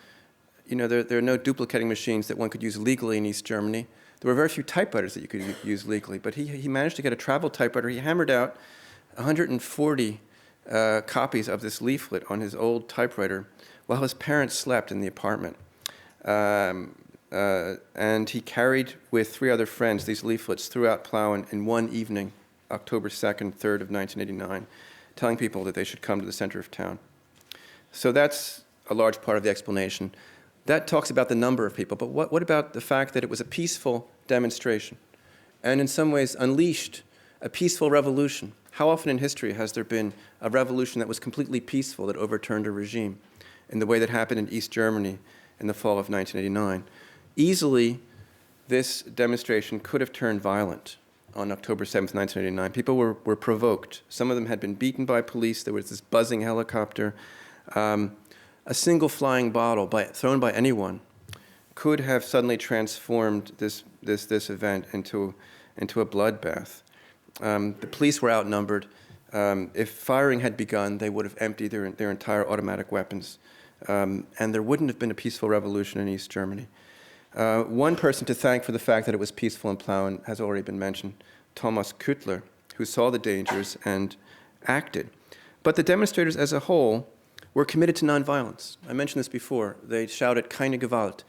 S4: there are no duplicating machines that one could use legally in East Germany. There were very few typewriters that you could use legally, but he managed to get a travel typewriter. He hammered out 140 copies of this leaflet on his old typewriter while his parents slept in the apartment. And he carried with 3 other friends these leaflets throughout Plauen in one evening, October 2nd, 3rd of 1989, telling people that they should come to the center of town. So that's a large part of the explanation. That talks about the number of people, but what about the fact that it was a peaceful demonstration and in some ways unleashed a peaceful revolution? How often in history has there been a revolution that was completely peaceful, that overturned a regime, in the way that happened in East Germany in the fall of 1989? Easily, this demonstration could have turned violent on October 7th, 1989. People were provoked. Some of them had been beaten by police. There was this buzzing helicopter. A single flying bottle thrown by anyone could have suddenly transformed this event into a bloodbath. The police were outnumbered. If firing had begun, they would have emptied their entire automatic weapons. And there wouldn't have been a peaceful revolution in East Germany. One person to thank for the fact that it was peaceful in Plauen has already been mentioned, Thomas Küttler, who saw the dangers and acted. But the demonstrators as a whole were committed to nonviolence. I mentioned this before. They shouted keine Gewalt,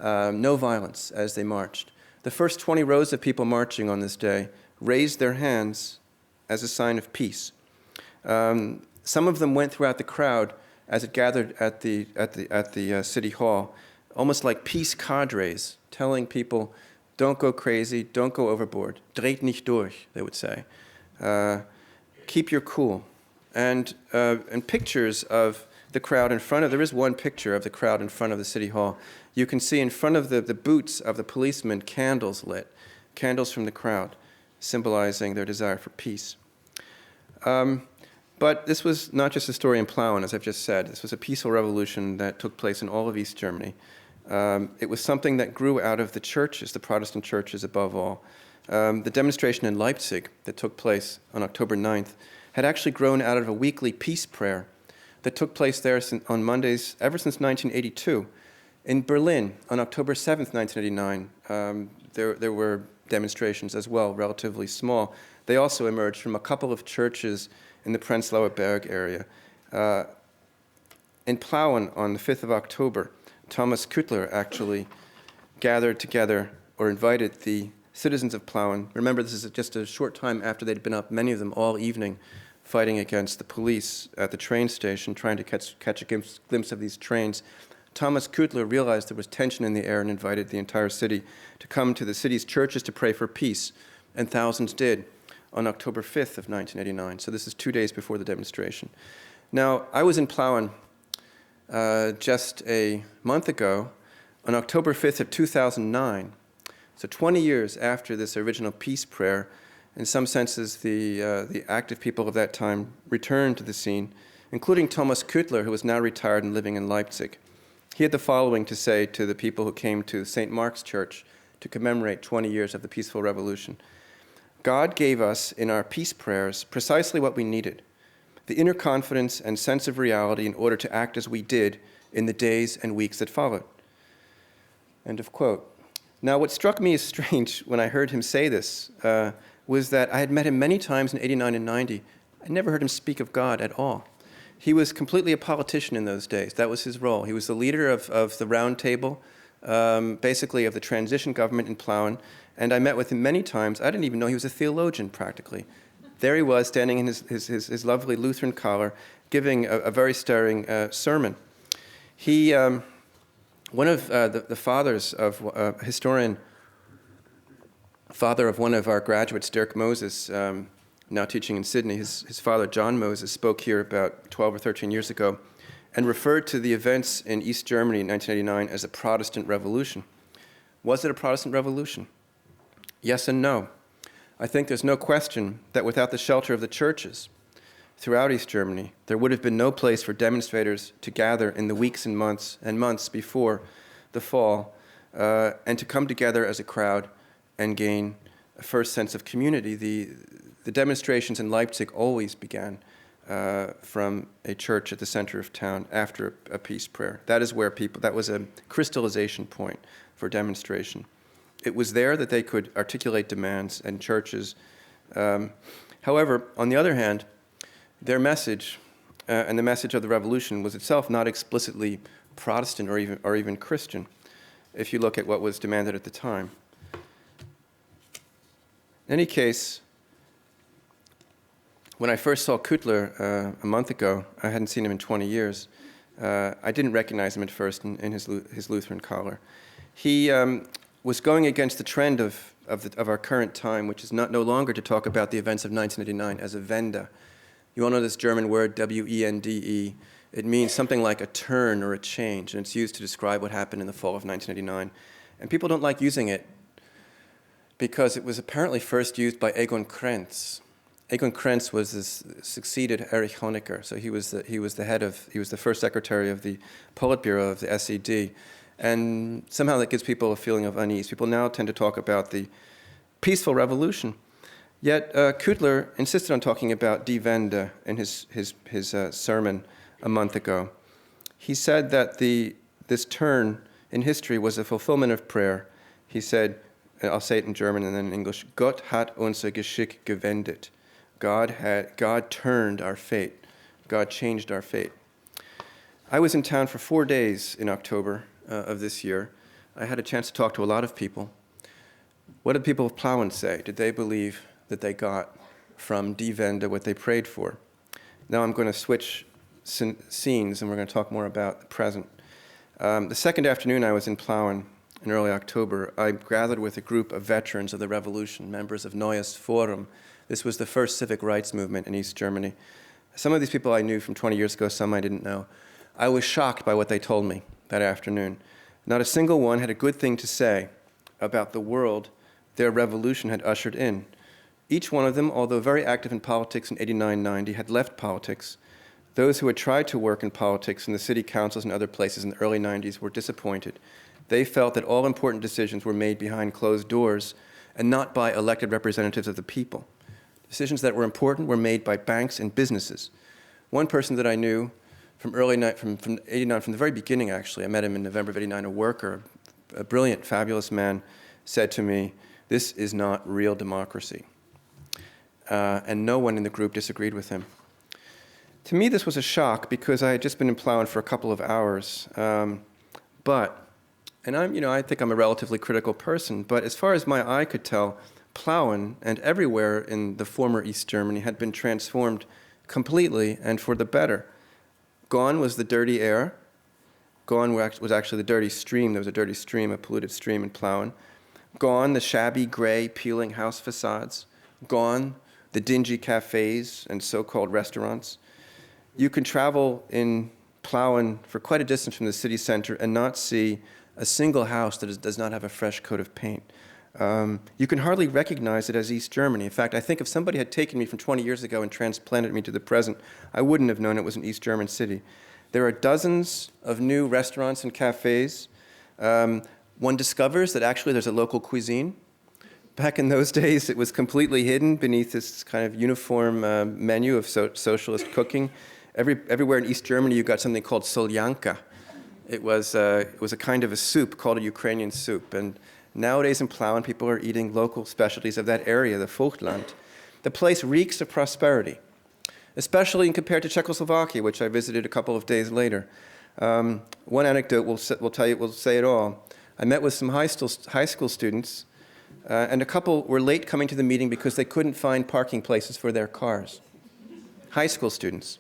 S4: no violence, as they marched. The first 20 rows of people marching on this day raised their hands as a sign of peace. Some of them went throughout the crowd as it gathered at the city hall, almost like peace cadres, telling people, don't go crazy, don't go overboard, dreht nicht durch, they would say. Keep your cool. And pictures of the crowd in front of, there is one picture of the crowd in front of the city hall. You can see in front of the boots of the policemen candles lit, candles from the crowd, symbolizing their desire for peace. But this was not just a story in Plauen, as I've just said. This was a peaceful revolution that took place in all of East Germany. It was something that grew out of the churches, the Protestant churches above all. The demonstration in Leipzig that took place on October 9th had actually grown out of a weekly peace prayer that took place there on Mondays ever since 1982. In Berlin, on October 7th, 1989, there were demonstrations as well, relatively small. They also emerged from a couple of churches in the Prenzlauer Berg area. In Plauen, on the 5th of October, Thomas Küttler actually gathered together or invited the citizens of Plauen. Remember, this is just a short time after they'd been up, many of them all evening, fighting against the police at the train station, trying to catch a glimpse of these trains. Thomas Küttler realized there was tension in the air and invited the entire city to come to the city's churches to pray for peace, and thousands did on October 5th of 1989. So this is 2 days before the demonstration. Now, I was in Plauen just a month ago, on October 5th of 2009, so 20 years after this original peace prayer. In some senses, the active people of that time returned to the scene, including Thomas Küttler, who is now retired and living in Leipzig. He had the following to say to the people who came to St. Mark's Church to commemorate 20 years of the peaceful revolution. God gave us in our peace prayers precisely what we needed, the inner confidence and sense of reality in order to act as we did in the days and weeks that followed. End of quote. Now, what struck me as strange when I heard him say this was that I had met him many times in 89 and 90. I never heard him speak of God at all. He was completely a politician in those days. That was his role. He was the leader of the Round Table, basically of the transition government in Plauen, and I met with him many times. I didn't even know he was a theologian, practically. There he was, standing in his lovely Lutheran collar, giving a very stirring sermon. He, one of the fathers of historian, father of one of our graduates, Dirk Moses, now teaching in Sydney, his father, John Moses, spoke here about 12 or 13 years ago and referred to the events in East Germany in 1989 as a Protestant revolution. Was it a Protestant revolution? Yes and no. I think there's no question that without the shelter of the churches throughout East Germany, there would have been no place for demonstrators to gather in the weeks and months before the fall and to come together as a crowd and gain a first sense of community. The demonstrations in Leipzig always began from a church at the center of town after a peace prayer. That is where that was a crystallization point for demonstration. It was there that they could articulate demands, and churches However, on the other hand, their message and the message of the revolution was itself not explicitly Protestant or even Christian, if you look at what was demanded at the time. In any case, when I first saw Küttler a month ago, I hadn't seen him in 20 years. I didn't recognize him at first in his Lutheran collar. He was going against the trend of our current time, which is no longer to talk about the events of 1989 as a Wende. You all know this German word, W-E-N-D-E. It means something like a turn or a change, and it's used to describe what happened in the fall of 1989. And people don't like using it because it was apparently first used by Egon Krenz. Egon Krenz succeeded Erich Honecker, so he was the first secretary of the Politburo of the SED. And somehow that gives people a feeling of unease. People now tend to talk about the peaceful revolution. Yet Küttler insisted on talking about Die Wende in his sermon a month ago. He said that this turn in history was a fulfillment of prayer. He said, I'll say it in German and then in English, Gott hat unser Geschick gewendet. God turned our fate. God changed our fate. I was in town for 4 days in October of this year. I had a chance to talk to a lot of people. What did people of Plauen say? Did they believe that they got from Die Wende what they prayed for? Now I'm going to switch scenes and we're going to talk more about the present. The second afternoon I was in Plauen in early October. I gathered with a group of veterans of the revolution, members of Neues Forum. This was the first civic rights movement in East Germany. Some of these people I knew from 20 years ago, some I didn't know. I was shocked by what they told me that afternoon. Not a single one had a good thing to say about the world their revolution had ushered in. Each one of them, although very active in politics in 89-90, had left politics. Those who had tried to work in politics in the city councils and other places in the early 90s were disappointed. They felt that all important decisions were made behind closed doors and not by elected representatives of the people. Decisions that were important were made by banks and businesses. One person that I knew from 89, from the very beginning actually, I met him in November of 89, a worker, a brilliant, fabulous man, said to me, "This is not real democracy." And no one in the group disagreed with him. To me, this was a shock because I had just been in Plauen for a couple of hours. I think I'm a relatively critical person, but as far as my eye could tell, Plauen and everywhere in the former East Germany had been transformed completely and for the better. Gone was the dirty air. Gone was actually the dirty stream. There was a dirty stream, a polluted stream in Plauen. Gone the shabby, gray, peeling house facades. Gone the dingy cafes and so-called restaurants. You can travel in Plauen for quite a distance from the city center and not see a single house that does not have a fresh coat of paint. You can hardly recognize it as East Germany. In fact, I think if somebody had taken me from 20 years ago and transplanted me to the present, I wouldn't have known it was an East German city. There are dozens of new restaurants and cafes. One discovers that actually there's a local cuisine. Back in those days, it was completely hidden beneath this kind of uniform menu of socialist cooking. Everywhere in East Germany, you got something called soljanka. It was a kind of a soup called a Ukrainian soup. And nowadays in Plauen, people are eating local specialties of that area, the Vogtland. The place reeks of prosperity, especially compared to Czechoslovakia, which I visited a couple of days later. One anecdote will say it all. I met with some high school students, and a couple were late coming to the meeting because they couldn't find parking places for their cars. High school students.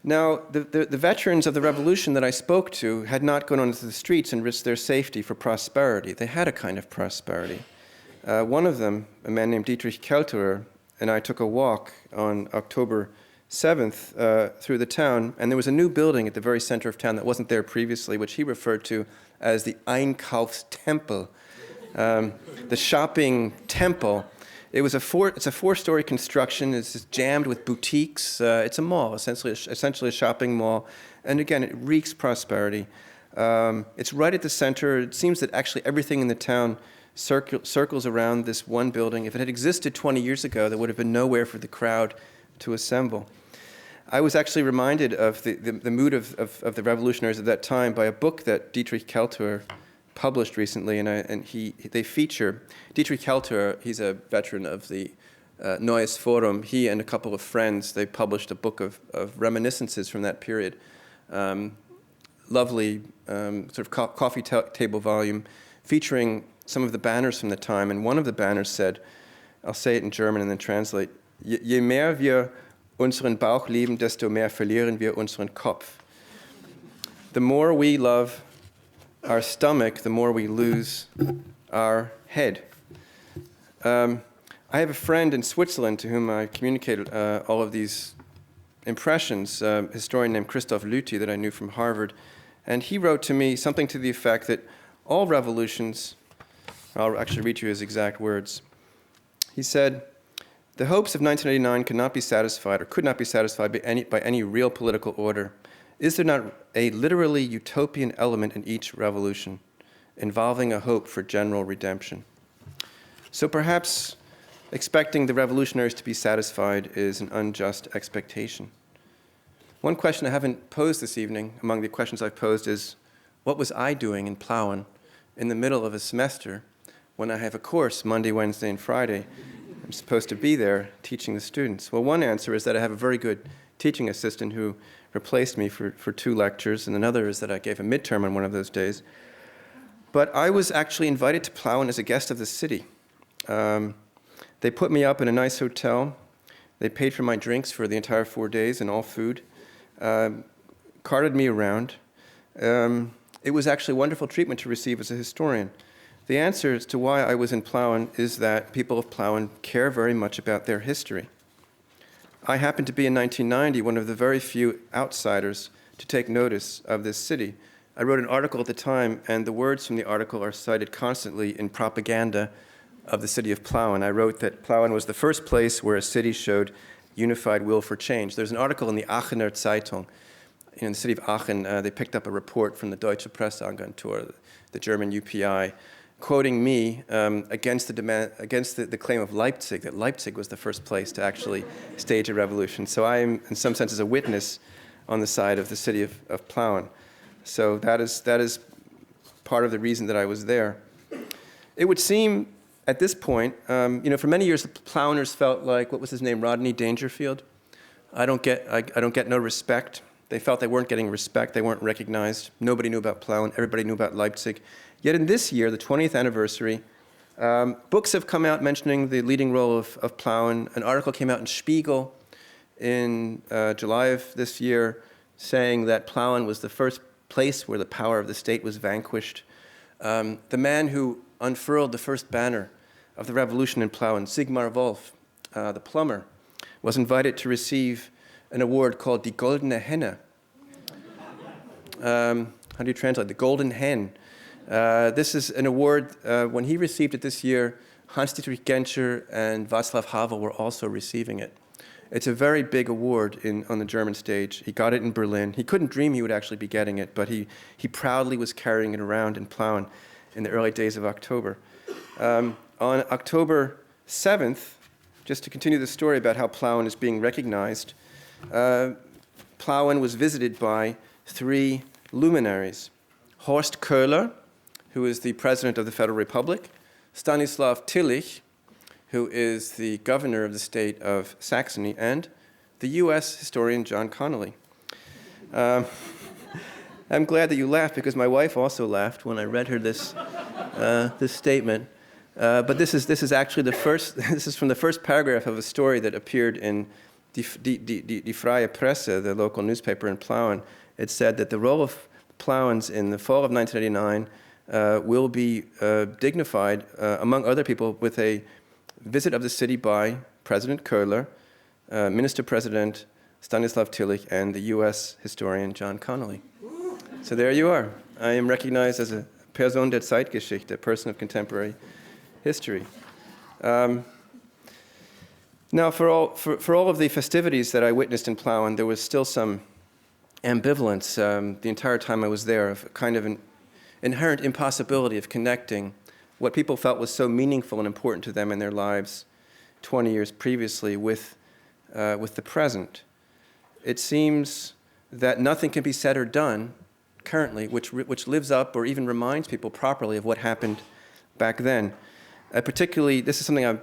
S4: Now, the veterans of the revolution that I spoke to had not gone onto the streets and risked their safety for prosperity. They had a kind of prosperity. One of them, a man named Dietrich Kelterer, and I took a walk on October 7th through the town, and there was a new building at the very center of town that wasn't there previously, which he referred to as the Einkaufstempel, the shopping temple. It's a four-story construction. It's jammed with boutiques. It's a mall, essentially a shopping mall. And again, it reeks prosperity. It's right at the center. It seems that actually everything in the town circles around this one building. If it had existed 20 years ago, there would have been nowhere for the crowd to assemble. I was actually reminded of the mood of the revolutionaries of that time by a book that Dietrich Kelterer published recently, and they feature Dietrich Kelterer. He's a veteran of the Neues Forum, he and a couple of friends, they published a book of reminiscences from that period. Lovely sort of coffee table volume featuring some of the banners from the time. And one of the banners said, I'll say it in German and then translate, Je mehr wir unseren Bauch lieben, desto mehr verlieren wir unseren Kopf. The more we love our stomach, the more we lose our head. I have a friend in Switzerland to whom I communicated all of these impressions, a historian named Christoph Lüthi that I knew from Harvard, and he wrote to me something to the effect that all revolutions, I'll actually read you his exact words. He said, the hopes of 1989 cannot be satisfied or could not be satisfied by any real political order. Is there not a literally utopian element in each revolution involving a hope for general redemption? So perhaps expecting the revolutionaries to be satisfied is an unjust expectation. One question I haven't posed this evening, among the questions I've posed, is what was I doing in Plauen in the middle of a semester when I have a course Monday, Wednesday, and Friday? I'm supposed to be there teaching the students. Well, one answer is that I have a very good teaching assistant who replaced me for 2 lectures, and another is that I gave a midterm on one of those days. But I was actually invited to Plauen as a guest of the city. They put me up in a nice hotel. They paid for my drinks for the entire 4 days and all food, carted me around. It was actually wonderful treatment to receive as a historian. The answer as to why I was in Plauen is that people of Plauen care very much about their history. I happened to be in 1990 one of the very few outsiders to take notice of this city. I wrote an article at the time, and the words from the article are cited constantly in propaganda of the city of Plauen. I wrote that Plauen was the first place where a city showed unified will for change. There's an article in the Aachener Zeitung. In the city of Aachen, they picked up a report from the Deutsche Presseagentur, the German UPI, quoting me against the claim of Leipzig, that Leipzig was the first place to actually stage a revolution. So I am, in some senses, a witness on the side of the city of Plauen. So that is part of the reason that I was there. It would seem at this point, for many years, the Plauners felt like, what was his name, Rodney Dangerfield? I don't get no respect. They felt they weren't getting respect. They weren't recognized. Nobody knew about Plauen. Everybody knew about Leipzig. Yet in this year, the 20th anniversary, books have come out mentioning the leading role of Plauen. An article came out in Spiegel in July of this year saying that Plauen was the first place where the power of the state was vanquished. The man who unfurled the first banner of the revolution in Plauen, Sigmar Wolf, the plumber, was invited to receive an award called Die Goldene Henne. How do you translate? The Golden Hen. This is an award, when he received it this year, Hans-Dietrich Genscher and Václav Havel were also receiving it. It's a very big award on the German stage. He got it in Berlin. He couldn't dream he would actually be getting it, but he proudly was carrying it around in Plauen in the early days of October. On October 7th, just to continue the story about how Plauen is being recognized, Plauen was visited by 3 luminaries. Horst Köhler, who is the president of the Federal Republic, Stanislav Tillich, who is the governor of the state of Saxony, and the US historian John Connelly. I'm glad that you laughed because my wife also laughed when I read her this statement. But this is actually this is from the first paragraph of a story that appeared in Die Freie Presse, the local newspaper in Plauen. It said that the role of Plauens in the fall of 1989 will be dignified, among other people, with a visit of the city by President Köhler, Minister-President Stanislav Tillich, and the US historian John Connelly. So there you are. I am recognized as a Person der Zeitgeschichte, a person of contemporary history. Now, for all of the festivities that I witnessed in Plauen, there was still some ambivalence the entire time I was there, of a kind of an inherent impossibility of connecting what people felt was so meaningful and important to them in their lives 20 years previously with the present. It seems that nothing can be said or done currently which lives up or even reminds people properly of what happened back then. Particularly, this is something I've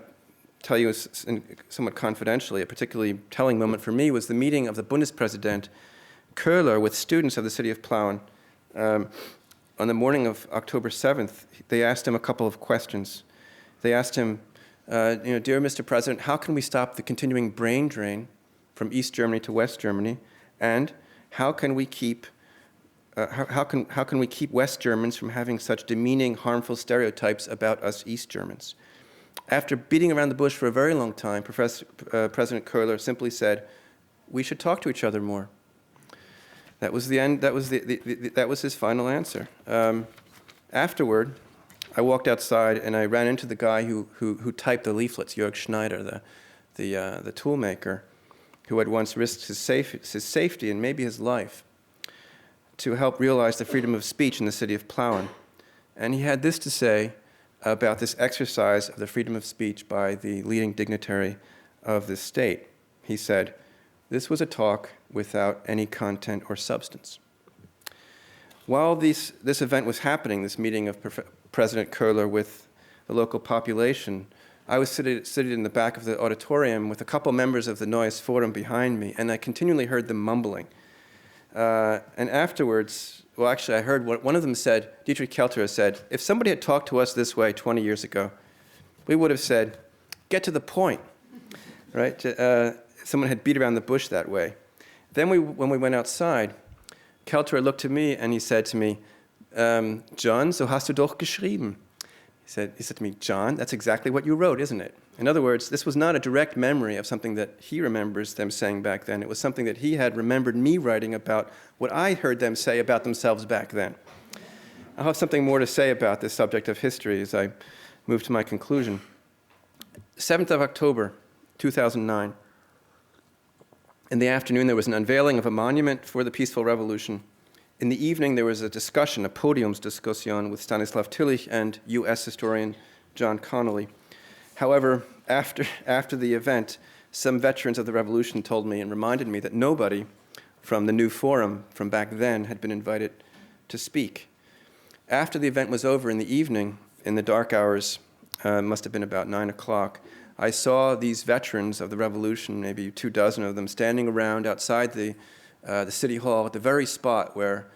S4: tell you somewhat confidentially, a particularly telling moment for me was the meeting of the Bundespräsident Köhler with students of the city of Plauen. On the morning of October 7th, they asked him a couple of questions. They asked him, dear Mr. President, how can we stop the continuing brain drain from East Germany to West Germany? And how can we keep West Germans from having such demeaning, harmful stereotypes about us East Germans? After beating around the bush for a very long time, President Köhler simply said, we should talk to each other more. That was the end. That was his final answer. Afterward, I walked outside and I ran into the guy who typed the leaflets, Jörg Schneider, the toolmaker, who had once risked his safety and maybe his life to help realize the freedom of speech in the city of Plauen. And he had this to say about this exercise of the freedom of speech by the leading dignitary of the state. He said, this was a talk without any content or substance. While this event was happening, this meeting of President Köhler with the local population, I was seated in the back of the auditorium with a couple members of the Neues Forum behind me, and I continually heard them mumbling. And afterwards, well, actually, I heard one of them said, Dietrich Kelterer said, if somebody had talked to us this way 20 years ago, we would have said, get to the point, right? Someone had beat around the bush that way. Then when we went outside, Kelterer looked at me and he said to me, John, so hast du doch geschrieben. He said to me, John, that's exactly what you wrote, isn't it? In other words, this was not a direct memory of something that he remembers them saying back then. It was something that he had remembered me writing about what I heard them say about themselves back then. I'll have something more to say about this subject of history as I move to my conclusion. 7th of October, 2009. In the afternoon, there was an unveiling of a monument for the peaceful revolution. In the evening, there was a discussion, a podiumsdiskussion with Stanislav Tillich and U.S. historian John Connelly. However, after the event, some veterans of the revolution told me and reminded me that nobody from the new forum from back then had been invited to speak. After the event was over in the evening, in the dark hours, must have been about 9 o'clock, I saw these veterans of the revolution, maybe 24 of them, standing around outside the city hall at the very spot where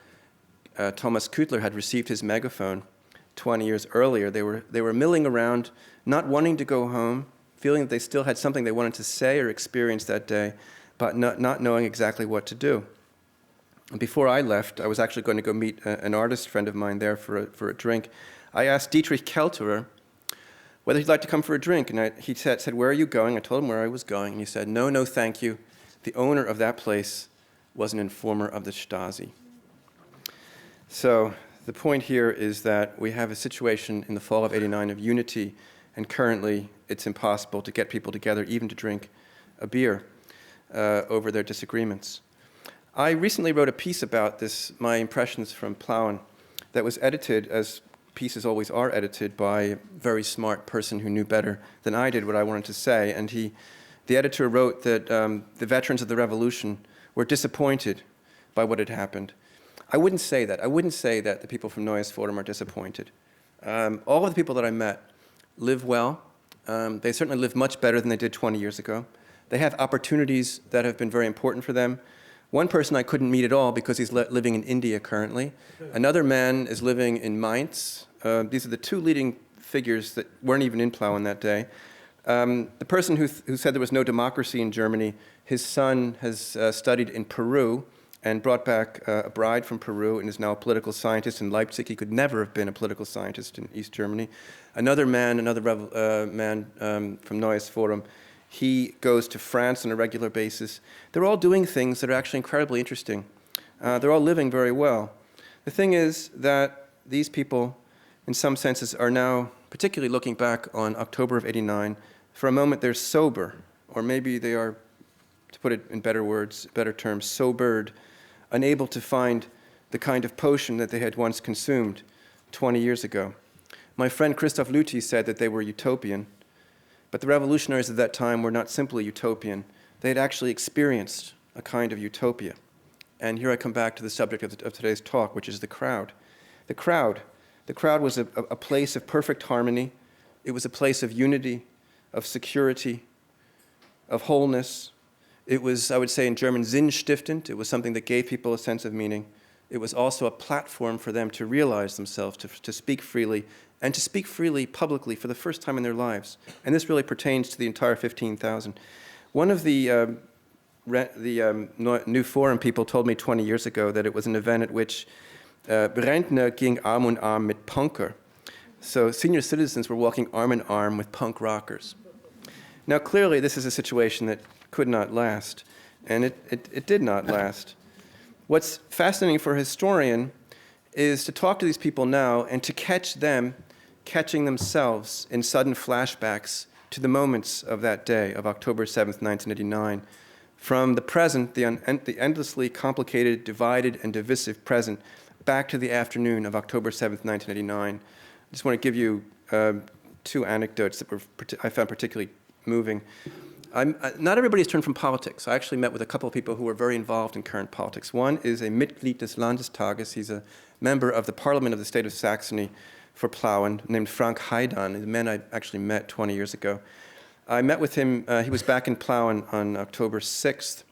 S4: Thomas Kütler had received his megaphone 20 years earlier. They were milling around, not wanting to go home, feeling that they still had something they wanted to say or experience that day, but not knowing exactly what to do. And before I left, I was actually going to go meet an artist friend of mine there for a drink. I asked Dietrich Kelterer whether he'd like to come for a drink, and he said, where are you going? I told him where I was going, and he said, no, thank you. The owner of that place was an informer of the Stasi. So the point here is that we have a situation in the fall of '89 of unity, and currently it's impossible to get people together, even to drink a beer over their disagreements. I recently wrote a piece about this, my impressions from Plauen, that was edited, as pieces always are edited, by a very smart person who knew better than I did what I wanted to say. And the editor wrote that the veterans of the revolution were disappointed by what had happened. I wouldn't say that. I wouldn't say that the people from Neues Forum are disappointed. All of the people that I met live well. They certainly live much better than they did 20 years ago. They have opportunities that have been very important for them. One person I couldn't meet at all because he's living in India currently. Another man is living in Mainz. These are the two leading figures that weren't even in Plauen that day. The person who said there was no democracy in Germany, his son has studied in Peru and brought back a bride from Peru and is now a political scientist in Leipzig. He could never have been a political scientist in East Germany. Another man from Neues Forum, he goes to France on a regular basis. They're all doing things that are actually incredibly interesting. They're all living very well. The thing is that these people, in some senses, are now, particularly looking back on October of '89, for a moment they're sober, or maybe they are, to put it in better words, better terms, sobered, unable to find the kind of potion that they had once consumed 20 years ago. My friend Christoph Lüthi said that they were utopian, but the revolutionaries of that time were not simply utopian. They had actually experienced a kind of utopia. And here I come back to the subject of today's talk, which is the crowd. The crowd was a place of perfect harmony. It was a place of unity, of security, of wholeness. It was, I would say in German, sinnstiftend. It was something that gave people a sense of meaning. It was also a platform for them to realize themselves, to speak freely, and to speak freely publicly for the first time in their lives. And this really pertains to the entire 15,000. One of the New Forum people told me 20 years ago that it was an event at which Rentner ging Arm in Arm mit Punker. So senior citizens were walking arm in arm with punk rockers. Now clearly this is a situation that could not last, and it did not last. What's fascinating for a historian is to talk to these people now and to catch them catching themselves in sudden flashbacks to the moments of that day, of October 7th, 1989, from the present, the endlessly complicated, divided, and divisive present, back to the afternoon of October 7th, 1989. I just want to give you two anecdotes that I found particularly moving. Not everybody has turned from politics. I actually met with a couple of people who were very involved in current politics. One is a Mitglied des Landestages. He's a member of the Parliament of the state of Saxony for Plauen, named Frank Haidan, the man I actually met 20 years ago. I met with him, he was back in Plauen on October 6th,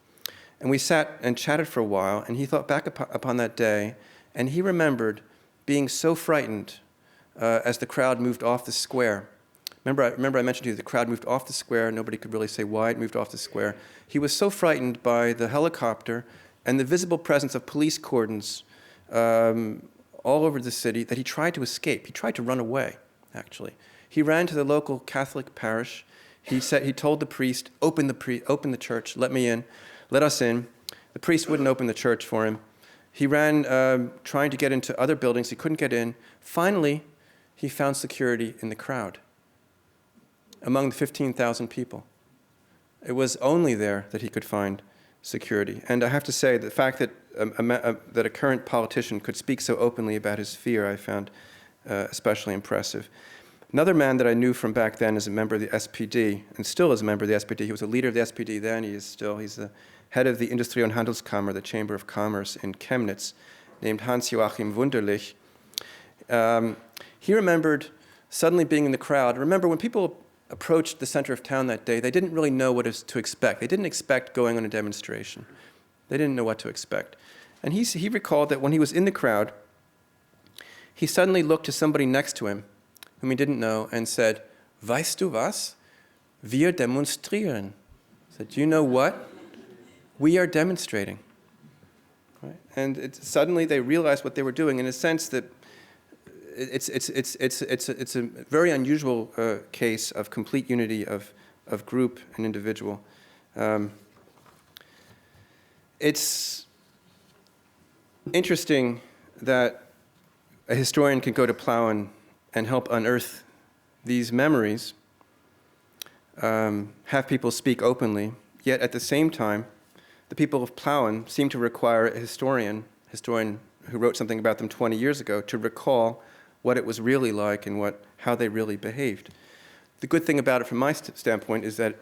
S4: and we sat and chatted for a while, and he thought back upon that day, and he remembered being so frightened as the crowd moved off the square. Remember I mentioned to you the crowd moved off the square, nobody could really say why it moved off the square. He was so frightened by the helicopter and the visible presence of police cordons all over the city that he tried to escape. He tried to run away, actually. He ran to the local Catholic parish. He told the priest, open the church, let me in, let us in. The priest wouldn't open the church for him. He ran trying to get into other buildings. He couldn't get in. Finally, he found security in the crowd, among the 15,000 people. It was only there that he could find security. And I have to say, the fact that that a current politician could speak so openly about his fear, I found especially impressive. Another man that I knew from back then is a member of the SPD, and still is a member of the SPD. He was a leader of the SPD then. He's the head of the Industrie- und Handelskammer, the Chamber of Commerce in Chemnitz, named Hans-Joachim Wunderlich. He remembered suddenly being in the crowd. Remember, when people approached the center of town that day, they didn't really know what to expect. They didn't expect going on a demonstration. They didn't know what to expect. And he recalled that when he was in the crowd, he suddenly looked to somebody next to him, whom he didn't know, and said, "Weißt du was? Wir demonstrieren." He said, "Do you know what? We are demonstrating." Right? And suddenly they realized what they were doing in a sense that it's a very unusual case of complete unity of group and individual. It's interesting that a historian can go to Plauen and help unearth these memories, have people speak openly, yet at the same time, the people of Plauen seem to require a historian who wrote something about them 20 years ago, to recall what it was really like and how they really behaved. The good thing about it from my standpoint is that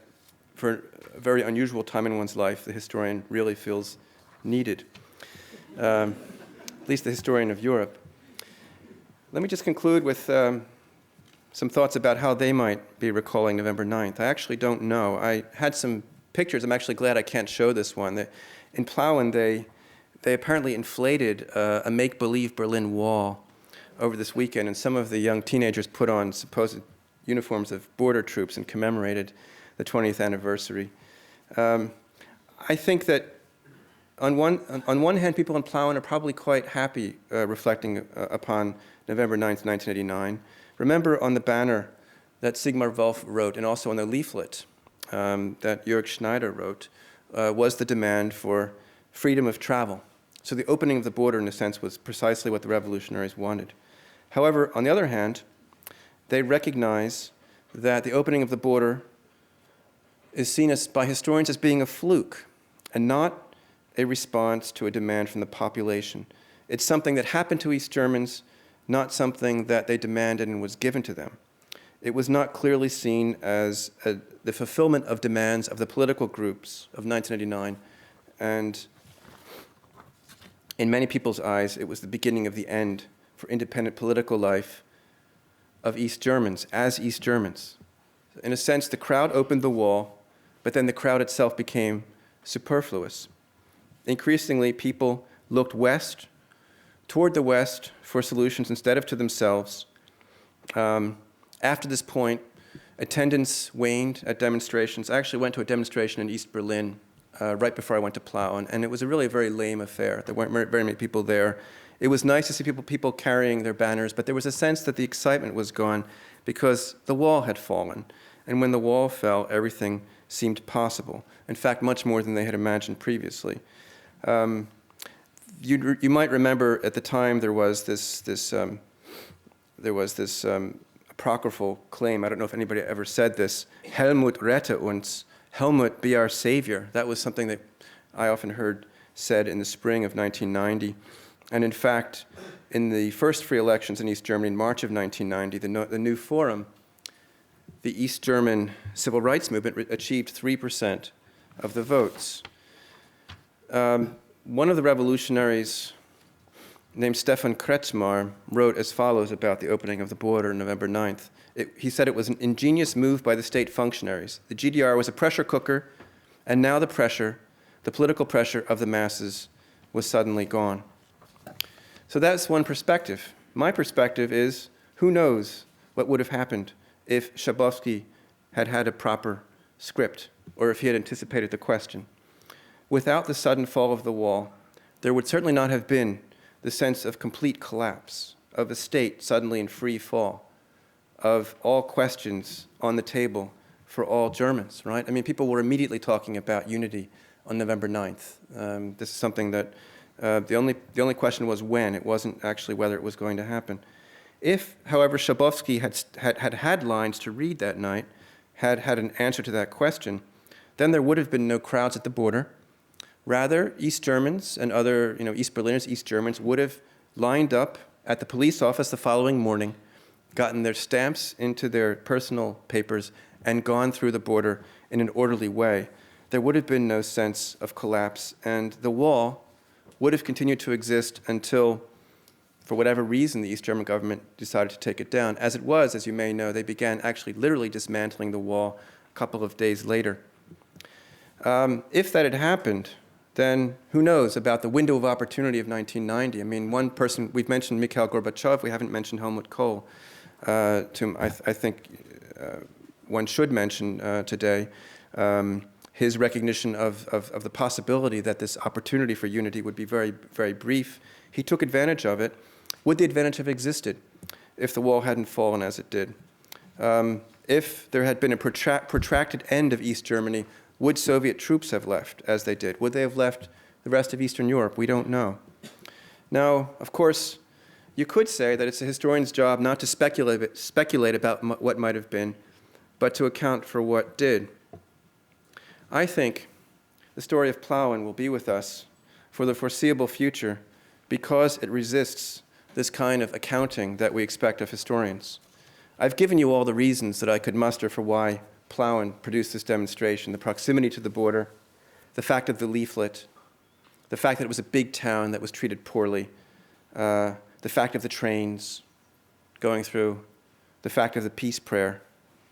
S4: for a very unusual time in one's life, the historian really feels needed, at least the historian of Europe. Let me just conclude with some thoughts about how they might be recalling November 9th. I actually don't know. I had some pictures. I'm actually glad I can't show this one. In Plauen, they apparently inflated a make-believe Berlin Wall over this weekend, and some of the young teenagers put on supposed uniforms of border troops and commemorated the 20th anniversary. I think that on one hand, people in Plauen are probably quite happy reflecting upon November 9th, 1989. Remember on the banner that Sigmar Wolf wrote, and also on the leaflet that Jörg Schneider wrote, was the demand for freedom of travel. So the opening of the border, in a sense, was precisely what the revolutionaries wanted. However, on the other hand, they recognize that the opening of the border is seen by historians as being a fluke and not a response to a demand from the population. It's something that happened to East Germans, not something that they demanded and was given to them. It was not clearly seen as the fulfillment of demands of the political groups of 1989, and in many people's eyes, it was the beginning of the end for independent political life of East Germans, as East Germans. In a sense, the crowd opened the wall, but then the crowd itself became superfluous. Increasingly, people looked west, toward the west, for solutions instead of to themselves. After this point, attendance waned at demonstrations. I actually went to a demonstration in East Berlin right before I went to Plauen, and it was really a very lame affair. There weren't very many people there. It was nice to see people carrying their banners, but there was a sense that the excitement was gone because the wall had fallen. And when the wall fell, everything seemed possible. In fact, much more than they had imagined previously. You might remember at the time there was this apocryphal claim. I don't know if anybody ever said this. Helmut rette uns. Helmut, be our savior. That was something that I often heard said in the spring of 1990. And in fact, in the first free elections in East Germany in March of 1990, the new forum, the East German civil rights movement achieved 3% of the votes. One of the revolutionaries named Stefan Kretzmar wrote as follows about the opening of the border on November 9th. He said it was an ingenious move by the state functionaries. The GDR was a pressure cooker, and now the political pressure of the masses was suddenly gone. So that's one perspective. My perspective is, who knows what would have happened if Schabowski had had a proper script, or if he had anticipated the question. Without the sudden fall of the wall, there would certainly not have been the sense of complete collapse, of a state suddenly in free fall, of all questions on the table for all Germans, right? I mean, people were immediately talking about unity on November 9th. This is something that the only question was when. It wasn't actually whether it was going to happen. If, however, Schabowski had lines to read that night, had an answer to that question, then there would have been no crowds at the border. Rather, East Germans and other, East Berliners, East Germans would have lined up at the police office the following morning, gotten their stamps into their personal papers, and gone through the border in an orderly way. There would have been no sense of collapse, and the wall would have continued to exist until, for whatever reason, the East German government decided to take it down. As it was, as you may know, they began actually literally dismantling the wall a couple of days later. If that had happened, then who knows about the window of opportunity of 1990? I mean, one person, we've mentioned Mikhail Gorbachev, we haven't mentioned Helmut Kohl, whom I think one should mention today. His recognition of the possibility that this opportunity for unity would be very, very brief. He took advantage of it. Would the advantage have existed if the wall hadn't fallen as it did? If there had been a protracted end of East Germany, would Soviet troops have left as they did? Would they have left the rest of Eastern Europe? We don't know. Now, of course, you could say that it's a historian's job not to speculate about what might have been, but to account for what did. I think the story of Plauen will be with us for the foreseeable future because it resists this kind of accounting that we expect of historians. I've given you all the reasons that I could muster for why Plauen produced this demonstration: the proximity to the border, the fact of the leaflet, the fact that it was a big town that was treated poorly, the fact of the trains going through, the fact of the peace prayer.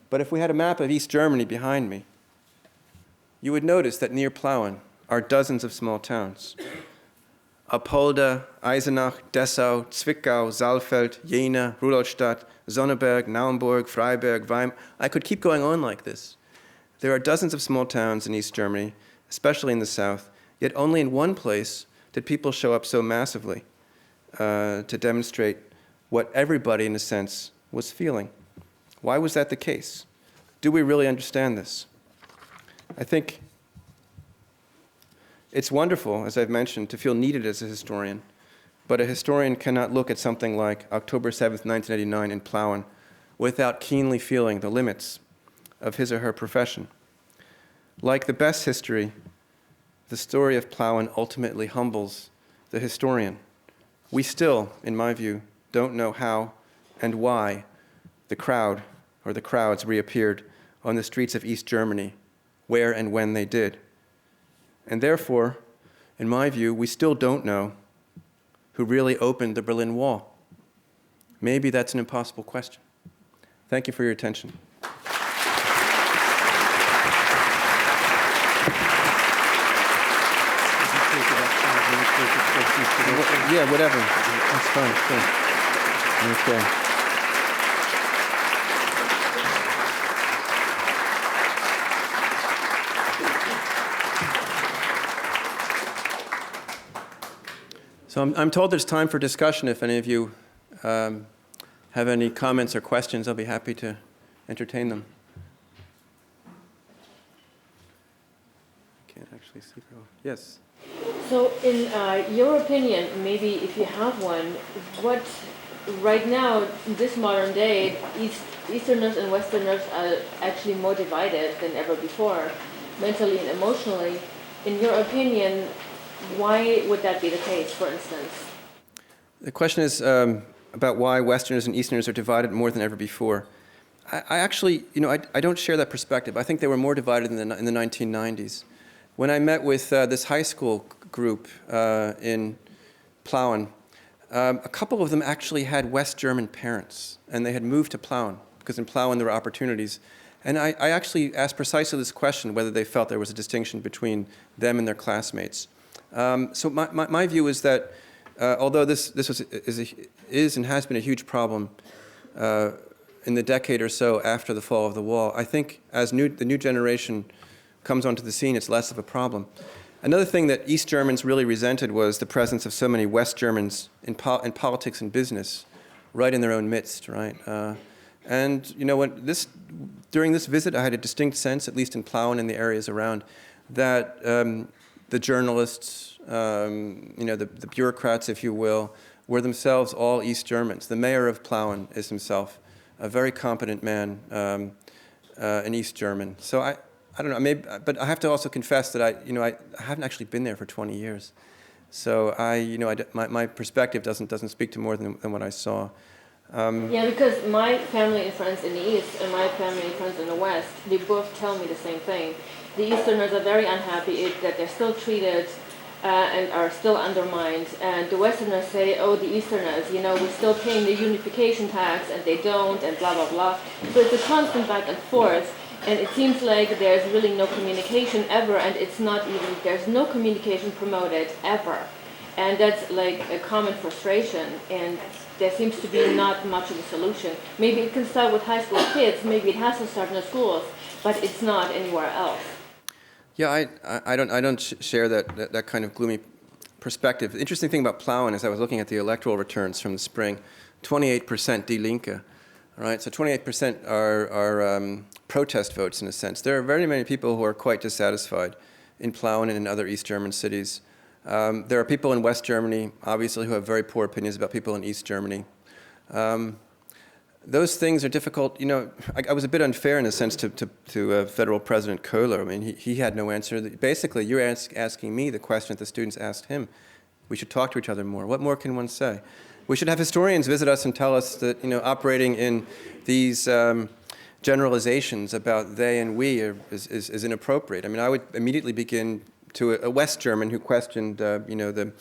S4: But if we had a map of East Germany behind me, you would notice that near Plauen are dozens of small towns. Apolda, Eisenach, Dessau, Zwickau, Saalfeld, Jena, Rudolstadt, Sonneberg, Naumburg, Freiberg, Weimar. I could keep going on like this. There are dozens of small towns in East Germany, especially in the south, yet only in one place did people show up so massively to demonstrate what everybody, in a sense, was feeling. Why was that the case? Do we really understand this? I think it's wonderful, as I've mentioned, to feel needed as a historian, but a historian cannot look at something like October 7th, 1989 in Plauen without keenly feeling the limits of his or her profession. Like the best history, the story of Plauen ultimately humbles the historian. We still, in my view, don't know how and why the crowd or the crowds reappeared on the streets of East Germany, where and when they did. And therefore, in my view, we still don't know who really opened the Berlin Wall. Maybe that's an impossible question. Thank you for your attention. Yeah, whatever. That's fine. Sure. Okay. So I'm told there's time for discussion. If any of you have any comments or questions, I'll be happy to entertain them. I can't actually see very well. Yes.
S5: So in your opinion, maybe if you have one, what right now, in this modern day, Easterners and Westerners are actually more divided than ever before, mentally and emotionally. In your opinion, why would that be the case, for instance?
S4: The question is about why Westerners and Easterners are divided more than ever before. I actually, I don't share that perspective. I think they were more divided in the 1990s. When I met with this high school group in Plauen, a couple of them actually had West German parents, and they had moved to Plauen, because in Plauen there were opportunities. And I actually asked precisely this question, whether they felt there was a distinction between them and their classmates. So my view is that although this is and has been a huge problem in the decade or so after the fall of the wall, I think as the new generation comes onto the scene, it's less of a problem. Another thing that East Germans really resented was the presence of so many West Germans in politics and business, right in their own midst, right? And during this visit, I had a distinct sense, at least in Plauen and the areas around, that the journalists, the bureaucrats, if you will, were themselves all East Germans. The mayor of Plauen is himself a very competent man, an East German. So I don't know, maybe, but I have to also confess that I haven't actually been there for 20 years. So my perspective doesn't speak to more than what I saw.
S5: Yeah, because my family and friends in the East and my family and friends in the West, they both tell me the same thing. The Easterners are very unhappy that they're still treated and are still undermined. And the Westerners say, oh, the Easterners, we're still paying the unification tax and they don't, and blah, blah, blah. So it's a constant back and forth. And it seems like there's really no communication ever, and there's no communication promoted ever. And that's like a common frustration, and there seems to be not much of a solution. Maybe it can start with high school kids, maybe it has to start in the schools, but it's not anywhere else.
S4: Yeah, I don't share that kind of gloomy perspective. The interesting thing about Plauen is I was looking at the electoral returns from the spring, 28% Die Linke, right? So 28% are protest votes in a sense. There are very many people who are quite dissatisfied in Plauen and in other East German cities. There are people in West Germany, obviously, who have very poor opinions about people in East Germany. Those things are difficult. I was a bit unfair in a sense to Federal President Kohler. I mean, he had no answer. Basically, you're asking me the question that the students asked him. We should talk to each other more. What more can one say? We should have historians visit us and tell us that, operating in these generalizations about they and we is inappropriate. I mean, I would immediately begin to a West German who questioned, the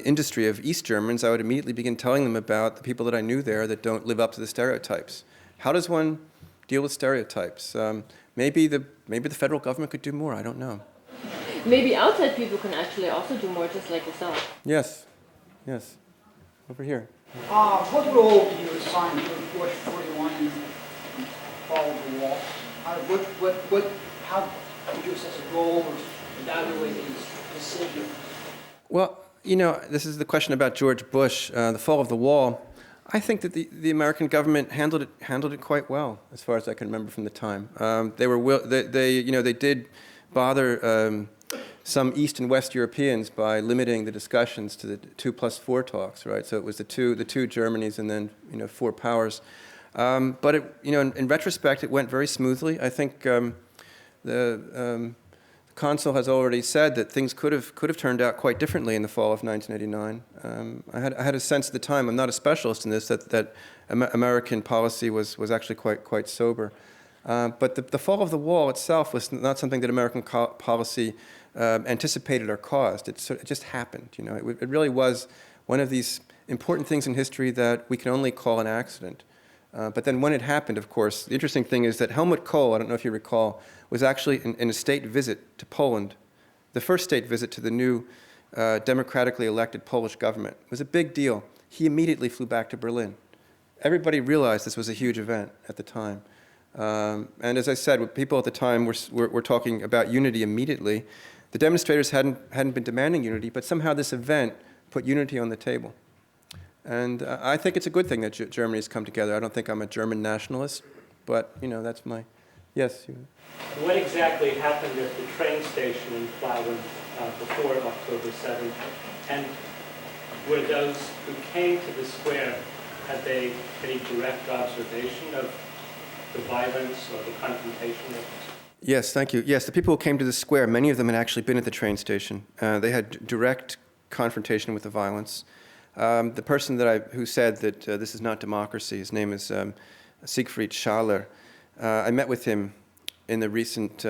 S4: industry of East Germans. I would immediately begin telling them about the people that I knew there that don't live up to the stereotypes. How does one deal with stereotypes? Maybe the federal government could do more. I don't know.
S5: Maybe outside people can actually also do more, just like yourself.
S4: Yes. Over here.
S6: What role do you assign to Bush 41 and fall of the wall? How would you assess a goal or evaluate his decisions?
S4: Well, this is the question about George Bush, the fall of the wall. I think that the American government handled it quite well, as far as I can remember from the time. They did bother some East and West Europeans by limiting the discussions to the 2+4 talks, right? So it was the two Germanys and then 4 powers. But in retrospect, it went very smoothly. I think the Consul has already said that things could have turned out quite differently in the fall of 1989. I had a sense at the time, I'm not a specialist in this, that American policy was actually quite sober. But the fall of the wall itself was not something that American policy anticipated or caused. It just happened. It really was one of these important things in history that we can only call an accident. But then when it happened, of course, the interesting thing is that Helmut Kohl, I don't know if you recall, was actually in a state visit to Poland, the first state visit to the new democratically elected Polish government. It was a big deal. He immediately flew back to Berlin. Everybody realized this was a huge event at the time. And as I said, people at the time were talking about unity immediately. The demonstrators hadn't been demanding unity, but somehow this event put unity on the table. And I think it's a good thing that Germany has come together. I don't think I'm a German nationalist, but that's my, yes.
S7: What exactly happened at the train station in Plauen before October 7th? And were those who came to the square, had they any direct observation of the violence or the confrontation?
S4: Yes, thank you. Yes, the people who came to the square, many of them had actually been at the train station. They had direct confrontation with the violence. The person who said that this is not democracy, his name is Siegfried Schaller. I met with him in the recent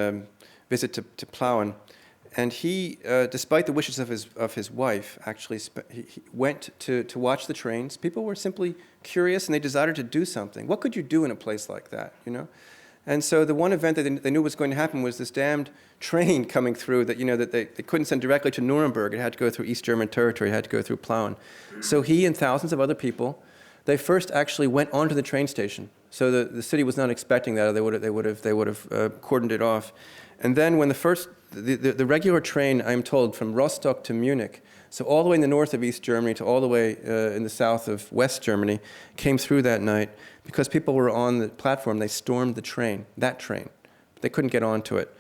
S4: visit to Plauen, and he, despite the wishes of his wife, actually he went to watch the trains. People were simply curious, and they desired to do something. What could you do in a place like that, And so the one event that they knew was going to happen was this damned train coming through that they couldn't send directly to Nuremberg. It had to go through East German territory. It had to go through Plauen. So he and thousands of other people, they first actually went onto the train station. So the city was not expecting that, or they would have cordoned it off. And then when the regular train, I'm told, from Rostock to Munich, so all the way in the north of East Germany to all the way in the south of West Germany, came through that night. Because people were on the platform, they stormed the train, that train. They couldn't get onto it.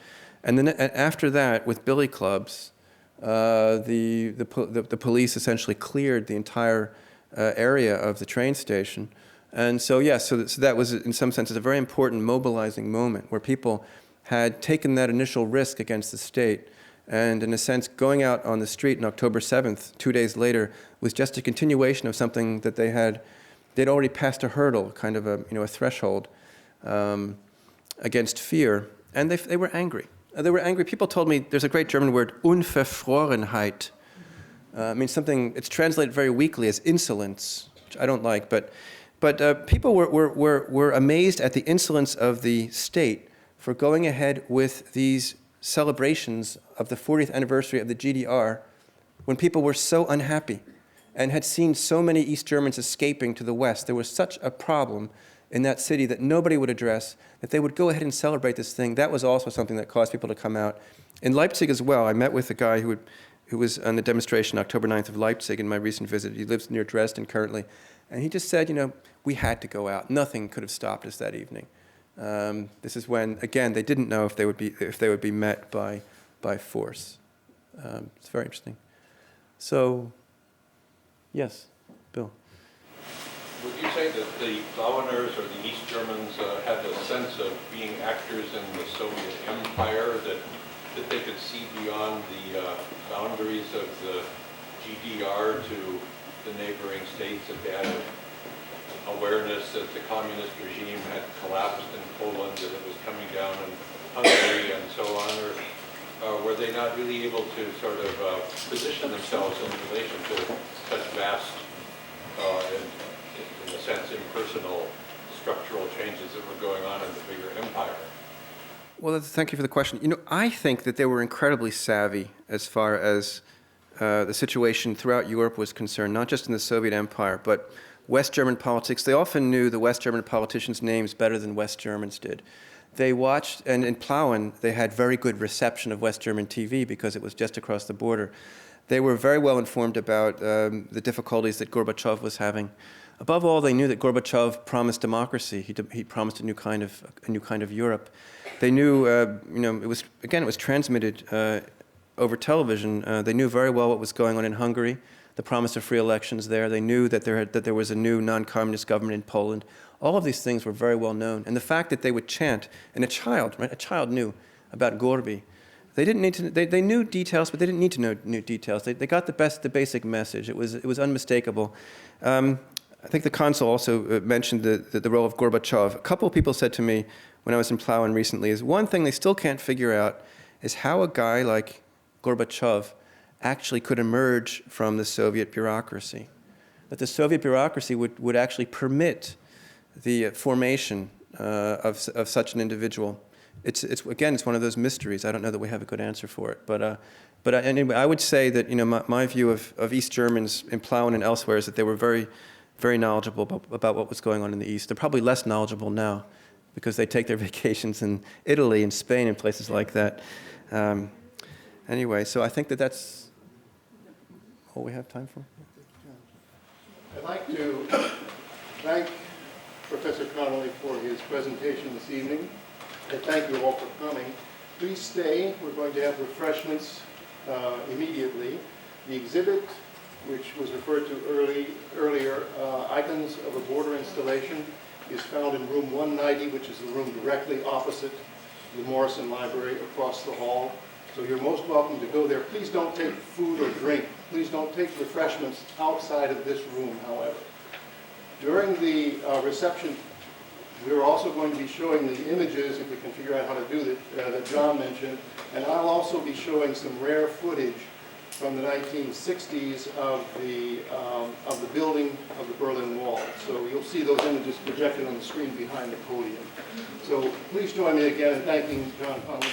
S4: And then after that, with billy clubs, the police essentially cleared the entire area of the train station. And so, yes, so that was, in some senses, a very important mobilizing moment where people had taken that initial risk against the state. And in a sense, going out on the street on October 7th, 2 days later, was just a continuation of something that they'd already passed a hurdle, kind of a threshold against fear, and they were angry. They were angry. People told me there's a great German word, Unverfrorenheit. Means something. It's translated very weakly as insolence, which I don't like. But people were amazed at the insolence of the state for going ahead with these celebrations of the 40th anniversary of the GDR, when people were so unhappy and had seen so many East Germans escaping to the West. There was such a problem in that city that nobody would address, that they would go ahead and celebrate this thing. That was also something that caused people to come out. In Leipzig as well, I met with a guy who was on the demonstration October 9th of Leipzig in my recent visit. He lives near Dresden currently. And he just said, we had to go out. Nothing could have stopped us that evening. This is when, again, they didn't know if they would be met by force. It's very interesting. So, yes, Bill.
S8: Would you say that the Plaueners or the East Germans had a sense of being actors in the Soviet Empire, that they could see beyond the boundaries of the GDR to the neighboring states, that they had awareness that the communist regime had collapsed in Poland, that it was coming down in Hungary and so on, or were they not really able to sort of position themselves in relation to such vast, in a sense, impersonal structural changes that were going on in the bigger empire?
S4: Well, thank you for the question. I think that they were incredibly savvy as far as the situation throughout Europe was concerned, not just in the Soviet Empire, but West German politics. They often knew the West German politicians' names better than West Germans did. They watched, and in Plauen, they had very good reception of West German TV because it was just across the border. They were very well informed about the difficulties that Gorbachev was having. Above all, they knew that Gorbachev promised democracy. He promised a new kind of Europe. They knew, it was transmitted over television. They knew very well what was going on in Hungary, the promise of free elections there. They knew that there was a new non-communist government in Poland. All of these things were very well known. And the fact that they would chant, and a child knew about Gorby. They didn't need to. They knew details, but they didn't need to know new details. They got the basic message. It was unmistakable. I think the Consul also mentioned the role of Gorbachev. A couple of people said to me when I was in Plauen recently, is one thing they still can't figure out is how a guy like Gorbachev actually could emerge from the Soviet bureaucracy. That the Soviet bureaucracy would actually permit the formation of such an individual it's again, it's one of those mysteries. I don't know that we have a good answer for it. But anyway, I would say that, you know, my view of East Germans in Plauen and elsewhere is that they were very, very knowledgeable about what was going on in the East. They're probably less knowledgeable now because they take their vacations in Italy and Spain and places like that. Anyway, so I think that that's all we have time for.
S9: I'd like to thank Professor Connelly for his presentation this evening, and thank you all for coming. Please stay. We're going to have refreshments immediately. The exhibit, which was referred to earlier, Icons of a Border Installation, is found in room 190, which is the room directly opposite the Morrison Library across the hall. So you're most welcome to go there. Please don't take food or drink. Please don't take refreshments outside of this room, however. During the reception, we're also going to be showing the images, if we can figure out how to do that, that John mentioned, and I'll also be showing some rare footage from the 1960s of the building of the Berlin Wall. So you'll see those images projected on the screen behind the podium. So please join me again in thanking John Conley.